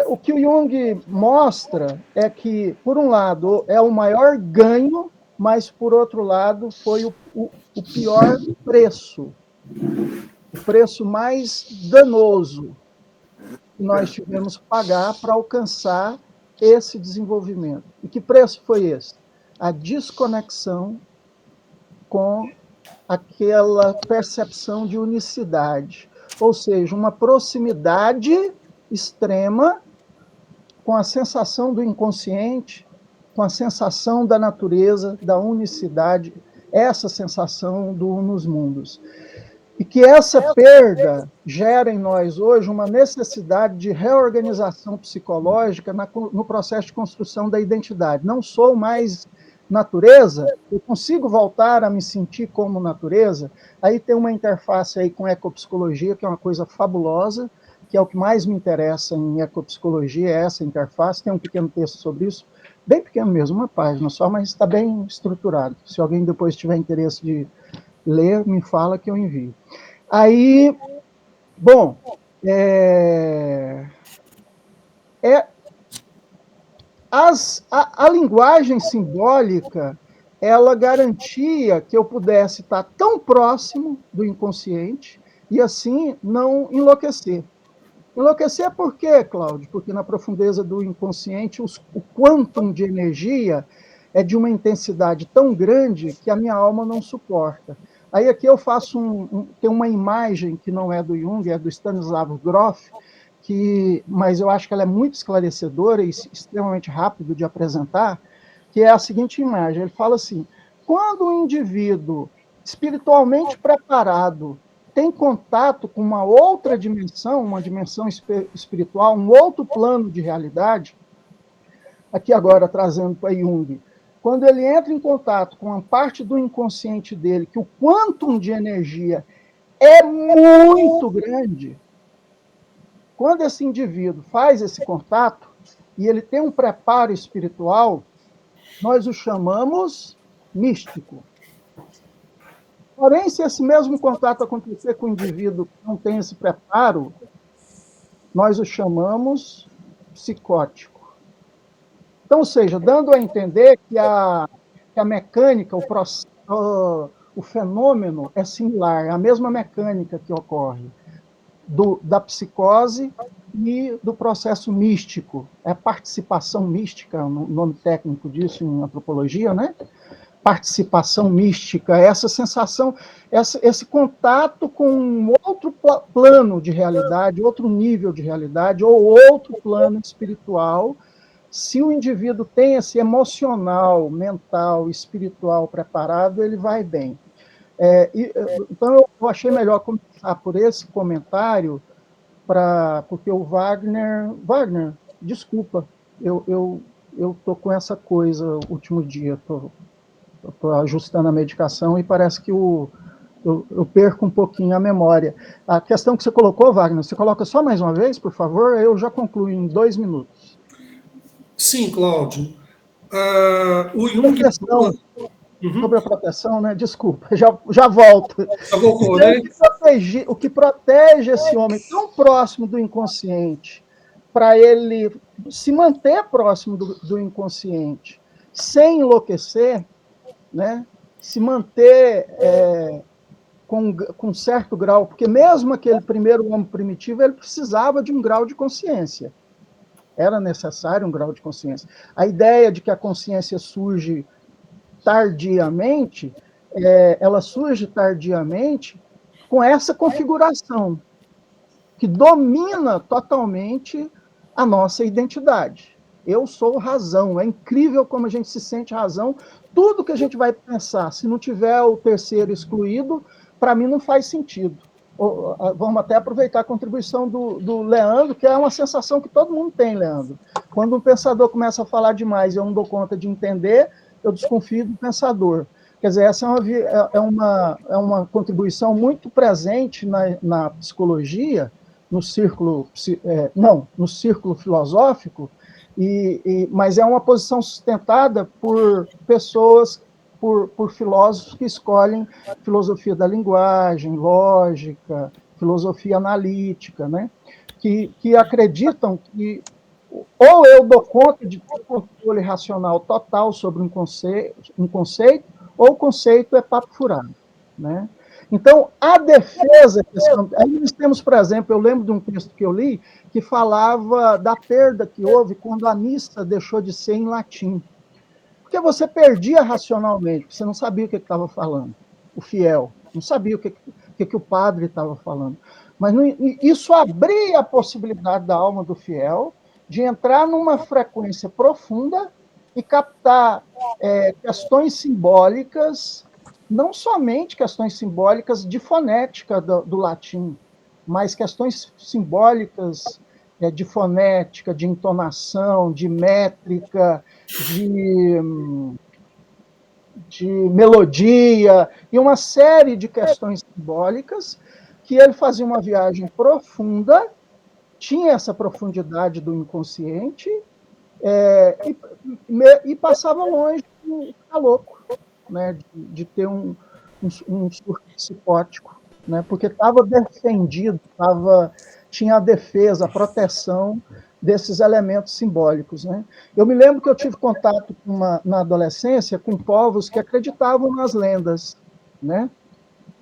O que o Jung mostra é que, por um lado, é o maior ganho, mas, por outro lado, foi o pior preço. O preço mais danoso que nós tivemos que pagar para alcançar esse desenvolvimento. E que preço foi esse? A desconexão com aquela percepção de unicidade, ou seja, uma proximidade extrema com a sensação do inconsciente, com a sensação da natureza, da unicidade, essa sensação do unus mundus. E que essa perda gera em nós hoje uma necessidade de reorganização psicológica no processo de construção da identidade. Não sou mais natureza, eu consigo voltar a me sentir como natureza. Aí tem uma interface aí com ecopsicologia, que é uma coisa fabulosa, que é o que mais me interessa em ecopsicologia, é essa interface. Tem um pequeno texto sobre isso, bem pequeno mesmo, uma página só, mas está bem estruturado. Se alguém depois tiver interesse de ler, me fala que eu envio. Aí, bom, a linguagem simbólica, ela garantia que eu pudesse estar tão próximo do inconsciente e, assim, não enlouquecer. Enlouquecer por quê, Cláudio? Porque na profundeza do inconsciente, o quantum de energia é de uma intensidade tão grande que a minha alma não suporta. Aí aqui eu faço tem uma imagem que não é do Jung, é do Stanislav Grof, mas eu acho que ela é muito esclarecedora e extremamente rápido de apresentar, que é a seguinte imagem. Ele fala assim: quando um indivíduo espiritualmente preparado tem contato com uma outra dimensão, uma dimensão espiritual, um outro plano de realidade, aqui agora trazendo para Jung, quando ele entra em contato com uma parte do inconsciente dele, que o quantum de energia é muito grande, quando esse indivíduo faz esse contato e ele tem um preparo espiritual, nós o chamamos místico. Porém, se esse mesmo contato acontecer com o indivíduo que não tem esse preparo, nós o chamamos psicótico. Então, ou seja, dando a entender que a mecânica, o fenômeno é similar, é a mesma mecânica que ocorre da psicose e do processo místico. É participação mística, o nome técnico disso em antropologia, né? Participação mística, essa sensação, esse contato com um outro plano de realidade, outro nível de realidade, ou outro plano espiritual. Se o indivíduo tem esse emocional, mental, espiritual preparado, ele vai bem. Então, eu achei melhor começar por esse comentário, porque o Wagner, desculpa, eu tô com essa coisa último dia, tô ajustando a medicação e parece que eu perco um pouquinho a memória. A questão que você colocou, Wagner, você coloca só mais uma vez, por favor, eu já concluo em 2 minutos. Sim, Cláudio. O Jung... Sobre a proteção, né? Desculpa, já volto. Já voltou, então, né? O que protege esse homem tão próximo do inconsciente, para ele se manter próximo do inconsciente, sem enlouquecer, né? Se manter com certo grau, porque mesmo aquele primeiro homem primitivo, ele precisava de um grau de consciência. Era necessário um grau de consciência. A ideia de que a consciência surge tardiamente, ela surge tardiamente com essa configuração que domina totalmente a nossa identidade. Eu sou razão. É incrível como a gente se sente razão. Tudo que a gente vai pensar, se não tiver o terceiro excluído, para mim não faz sentido. Vamos até aproveitar a contribuição do Leandro, que é uma sensação que todo mundo tem, Leandro. Quando um pensador começa a falar demais e eu não dou conta de entender, eu desconfio do pensador. Quer dizer, essa é uma contribuição muito presente na psicologia, no círculo filosófico, mas é uma posição sustentada por pessoas, por filósofos que escolhem filosofia da linguagem, lógica, filosofia analítica, né? que acreditam que ou eu dou conta de ter controle racional total sobre um conceito, ou o conceito é papo furado, né? Então, a defesa... Aí nós temos, por exemplo, eu lembro de um texto que eu li, que falava da perda que houve quando a missa deixou de ser em latim. Porque você perdia racionalmente, você não sabia o que estava falando, o fiel, não sabia o que o padre estava falando. Mas isso abria a possibilidade da alma do fiel de entrar numa frequência profunda e captar questões simbólicas, não somente questões simbólicas de fonética do latim, mas questões simbólicas de fonética, de entonação, de métrica, de melodia, e uma série de questões simbólicas que ele fazia uma viagem profunda, tinha essa profundidade do inconsciente, e passava longe de ficar louco, né, de ter um surto psicótico, né, porque estava defendido, tinha a defesa, a proteção desses elementos simbólicos, né. Eu me lembro que eu tive contato na adolescência com povos que acreditavam nas lendas, né,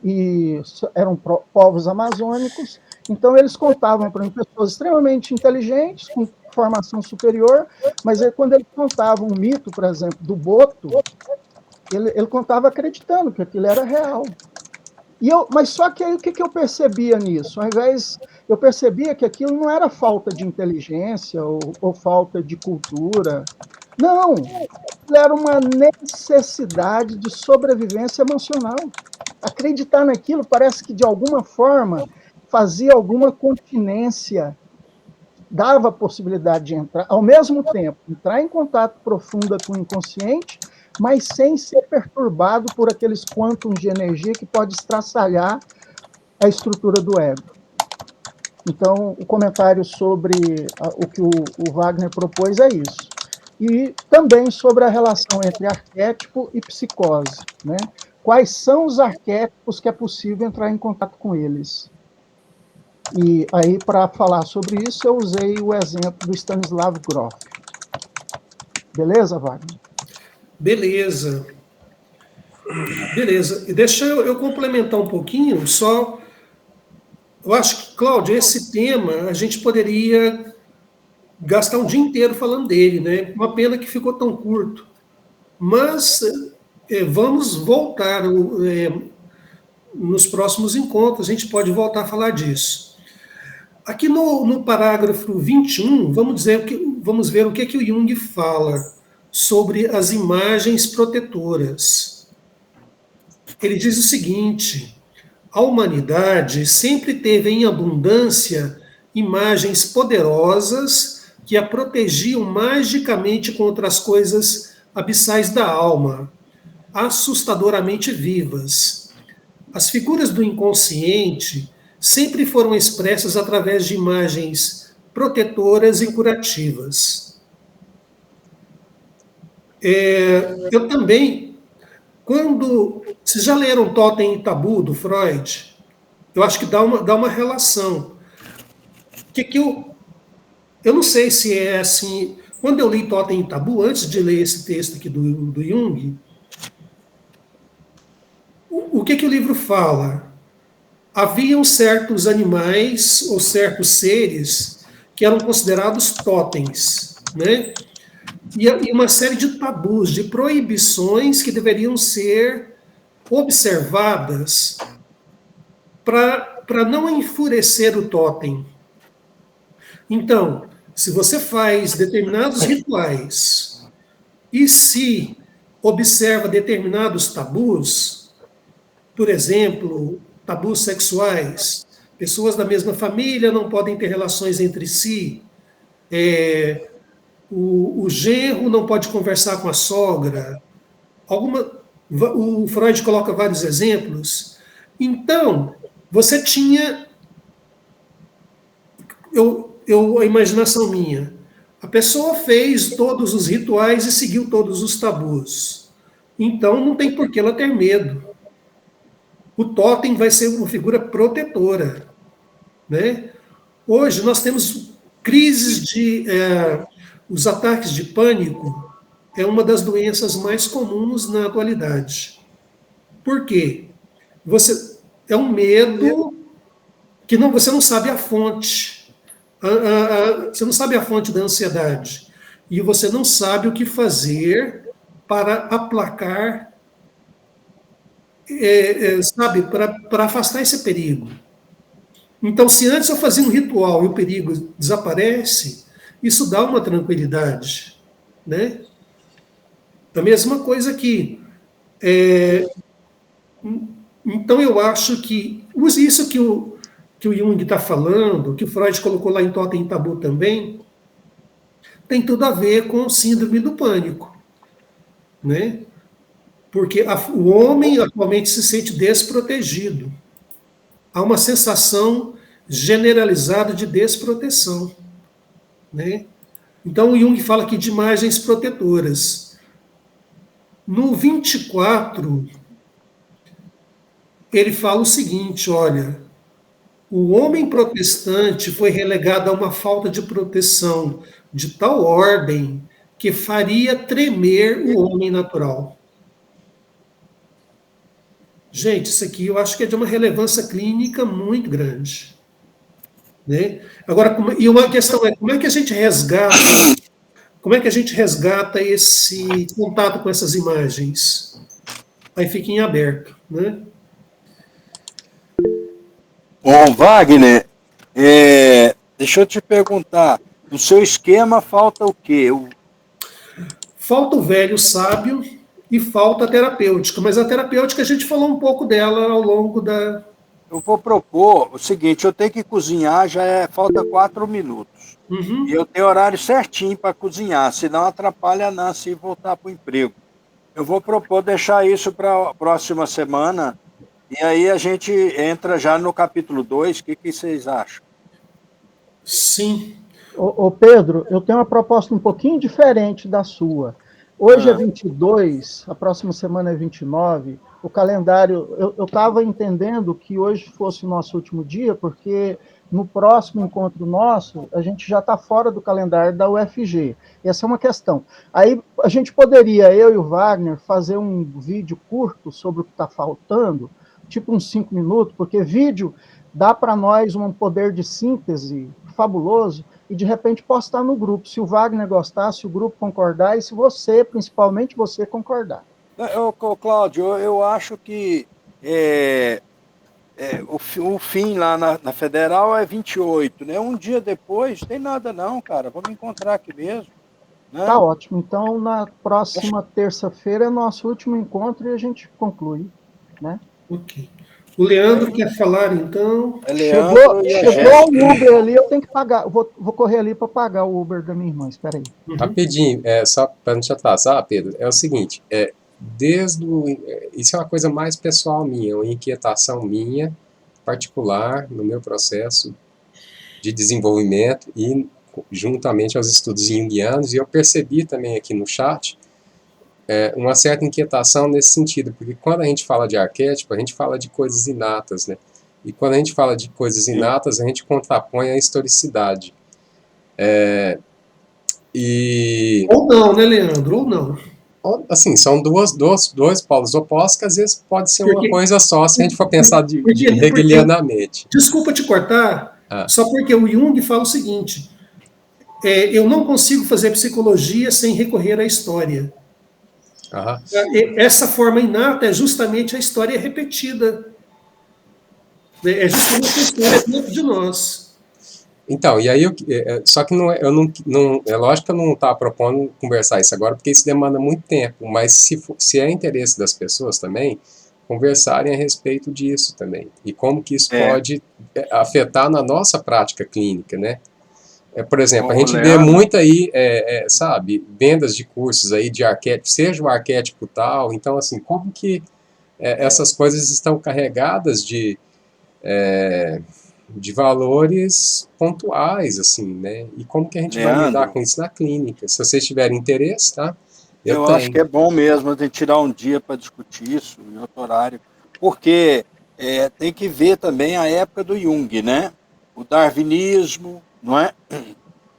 e eram povos amazônicos. Então, eles contavam para mim pessoas extremamente inteligentes, com formação superior, mas quando eles contavam um mito, por exemplo, do boto, ele contava acreditando que aquilo era real. Mas só que aí o que eu percebia nisso? Ao invés, eu percebia que aquilo não era falta de inteligência ou falta de cultura. Não, era uma necessidade de sobrevivência emocional. Acreditar naquilo parece que, de alguma forma, fazia alguma continência, dava a possibilidade de entrar, ao mesmo tempo, entrar em contato profundo com o inconsciente, mas sem ser perturbado por aqueles quântons de energia que pode estraçalhar a estrutura do ego. Então, o comentário sobre o que o Wagner propôs é isso. E também sobre a relação entre arquétipo e psicose, né? Quais são os arquétipos que é possível entrar em contato com eles? E aí, para falar sobre isso, eu usei o exemplo do Stanislav Grof. Beleza, Wagner? Beleza. E deixa eu complementar um pouquinho, só... Eu acho que, Cláudio, esse tema, a gente poderia gastar um dia inteiro falando dele, né? Uma pena que ficou tão curto. Mas vamos voltar nos próximos encontros, a gente pode voltar a falar disso. Aqui no parágrafo 21, vamos ver o que o Jung fala sobre as imagens protetoras. Ele diz o seguinte: a humanidade sempre teve em abundância imagens poderosas que a protegiam magicamente contra as coisas abissais da alma, assustadoramente vivas. As figuras do inconsciente sempre foram expressas através de imagens protetoras e curativas. Eu também, vocês já leram Totem e Tabu, do Freud? Eu acho que dá uma relação. Eu não sei se é assim. Quando eu li Totem e Tabu, antes de ler esse texto aqui do Jung, o que o livro fala? Haviam certos animais ou certos seres que eram considerados totens, né? E uma série de tabus, de proibições que deveriam ser observadas para não enfurecer o totem. Então, se você faz determinados rituais e se observa determinados tabus, por exemplo, tabus sexuais, pessoas da mesma família não podem ter relações entre si, o genro não pode conversar com a sogra, o Freud coloca vários exemplos. Então, você tinha, a imaginação minha, a pessoa fez todos os rituais e seguiu todos os tabus. Então, não tem por que ela ter medo. O totem vai ser uma figura protetora, né? Hoje nós temos crises os ataques de pânico é uma das doenças mais comuns na atualidade. Por quê? É um medo que você não sabe a fonte. Você não sabe a fonte da ansiedade. E você não sabe o que fazer para aplacar, para afastar esse perigo. Então, se antes eu fazia um ritual e o perigo desaparece, isso dá uma tranquilidade, né? A mesma coisa aqui. Então, eu acho que isso que o Jung está falando, que o Freud colocou lá em Totem e Tabu também, tem tudo a ver com síndrome do pânico, né? Porque o homem atualmente se sente desprotegido. Há uma sensação generalizada de desproteção, né? Então, o Jung fala aqui de imagens protetoras. No 24, ele fala o seguinte, olha, o homem protestante foi relegado a uma falta de proteção de tal ordem que faria tremer o homem natural. Gente, isso aqui eu acho que é de uma relevância clínica muito grande, né? Agora, e uma questão é, como é que a gente resgata esse contato com essas imagens? Aí fica em aberto, né? Bom, Wagner, deixa eu te perguntar, no seu esquema falta o quê? Falta o velho sábio e falta a terapêutica, mas a terapêutica a gente falou um pouco dela ao longo da... Eu vou propor o seguinte, eu tenho que cozinhar, falta 4 minutos. Uhum. E eu tenho horário certinho para cozinhar, senão atrapalha a Nancy voltar para o emprego. Eu vou propor deixar isso para a próxima semana, e aí a gente entra já no capítulo 2, o que vocês acham? Sim. Ô Pedro, eu tenho uma proposta um pouquinho diferente da sua. Hoje é 22, a próxima semana é 29, o calendário... Eu estava entendendo que hoje fosse o nosso último dia, porque no próximo encontro nosso, a gente já está fora do calendário da UFG. Essa é uma questão. Aí a gente poderia, eu e o Wagner, fazer um vídeo curto sobre o que está faltando, tipo uns 5 minutos, porque vídeo dá para nós um poder de síntese fabuloso, e de repente postar no grupo, se o Wagner gostar, se o grupo concordar, e se você, principalmente você, concordar. Cláudio, eu acho que o fim lá na Federal é 28, né? Um dia depois, tem nada não, cara, vamos encontrar aqui mesmo. Né? Tá ótimo, então na próxima terça-feira é nosso último encontro e a gente conclui, né? Ok. O Leandro quer falar, então. Chegou o Uber ali, eu tenho que pagar. Vou correr ali para pagar o Uber da minha irmã, espera aí. Rapidinho, só para não te atrasar, Pedro, é o seguinte, isso é uma coisa mais pessoal minha, uma inquietação minha, particular, no meu processo de desenvolvimento e juntamente aos estudos junguianos, e eu percebi também aqui no chat uma certa inquietação nesse sentido, porque quando a gente fala de arquétipo, a gente fala de coisas inatas, né? E quando a gente fala de coisas inatas, a gente contrapõe a historicidade. Ou não, né, Leandro? Ou não. Assim, são dois polos opostos que às vezes pode ser uma coisa só, se a gente for pensar hegelianamente. Desculpa te cortar, só porque o Jung fala o seguinte, eu não consigo fazer psicologia sem recorrer à história. Essa forma inata é justamente a história repetida. É justamente a história dentro de nós. Então, e aí, só que é lógico que eu não estava propondo conversar isso agora, porque isso demanda muito tempo, mas se é interesse das pessoas também, conversarem a respeito disso também, e como que isso pode afetar na nossa prática clínica, né? Por exemplo, a gente vê muito aí, sabe, vendas de cursos aí de arquétipo, seja o arquétipo tal, então, assim, como que essas coisas estão carregadas de valores pontuais, assim, né? E como que a gente vai lidar com isso na clínica? Se vocês tiverem interesse, tá? Eu acho que é bom mesmo a gente tirar um dia para discutir isso, em outro horário, porque tem que ver também a época do Jung, né? O darwinismo, não é?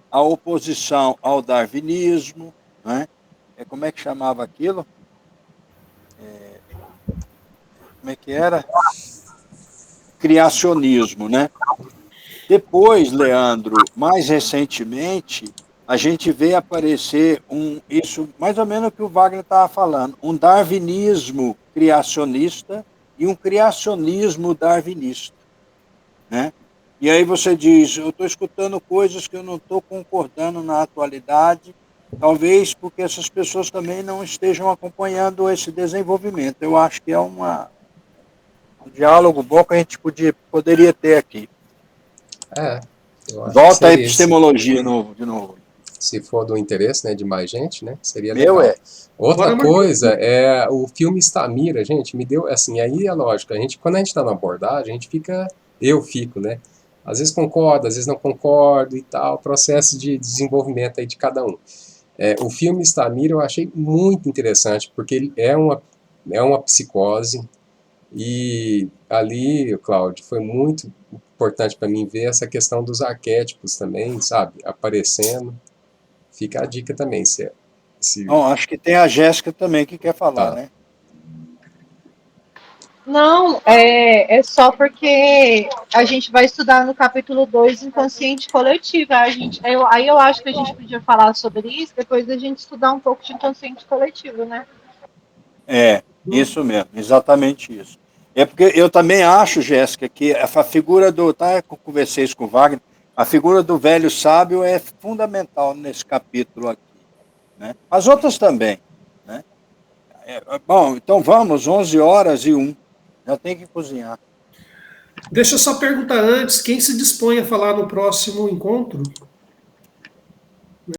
A oposição ao darwinismo, não é? Como é que chamava aquilo? Como é que era? Criacionismo, né? Depois, Leandro, mais recentemente, a gente vê aparecer isso mais ou menos o que o Wagner estava falando, um darwinismo criacionista e um criacionismo darwinista, né? E aí você diz, eu estou escutando coisas que eu não estou concordando na atualidade, talvez porque essas pessoas também não estejam acompanhando esse desenvolvimento. Eu acho que é um diálogo bom que a gente poderia ter aqui. Volta a epistemologia de novo. Se for do interesse, né, de mais gente, né, seria legal. Outra coisa o filme Stamira, gente, me deu, assim, aí é lógico, quando a gente está na abordagem, eu fico, né, às vezes concordo, às vezes não concordo e tal, processo de desenvolvimento aí de cada um. O filme Stamira eu achei muito interessante, porque ele é uma psicose, e ali, Cláudio, foi muito importante para mim ver essa questão dos arquétipos também, sabe, aparecendo. Fica a dica também. Não, acho que tem a Jéssica também que quer falar, né? Não, é só porque a gente vai estudar no capítulo 2, inconsciente coletivo. Aí eu acho que a gente podia falar sobre isso, depois a gente estudar um pouco de inconsciente coletivo, né? Isso mesmo, exatamente isso. Porque eu também acho, Jéssica, que a figura conversei isso com o Wagner, a figura do velho sábio é fundamental nesse capítulo aqui, né? As outras também, né? Bom, então vamos, 11h01, já tem que cozinhar. Deixa eu só perguntar antes, quem se dispõe a falar no próximo encontro?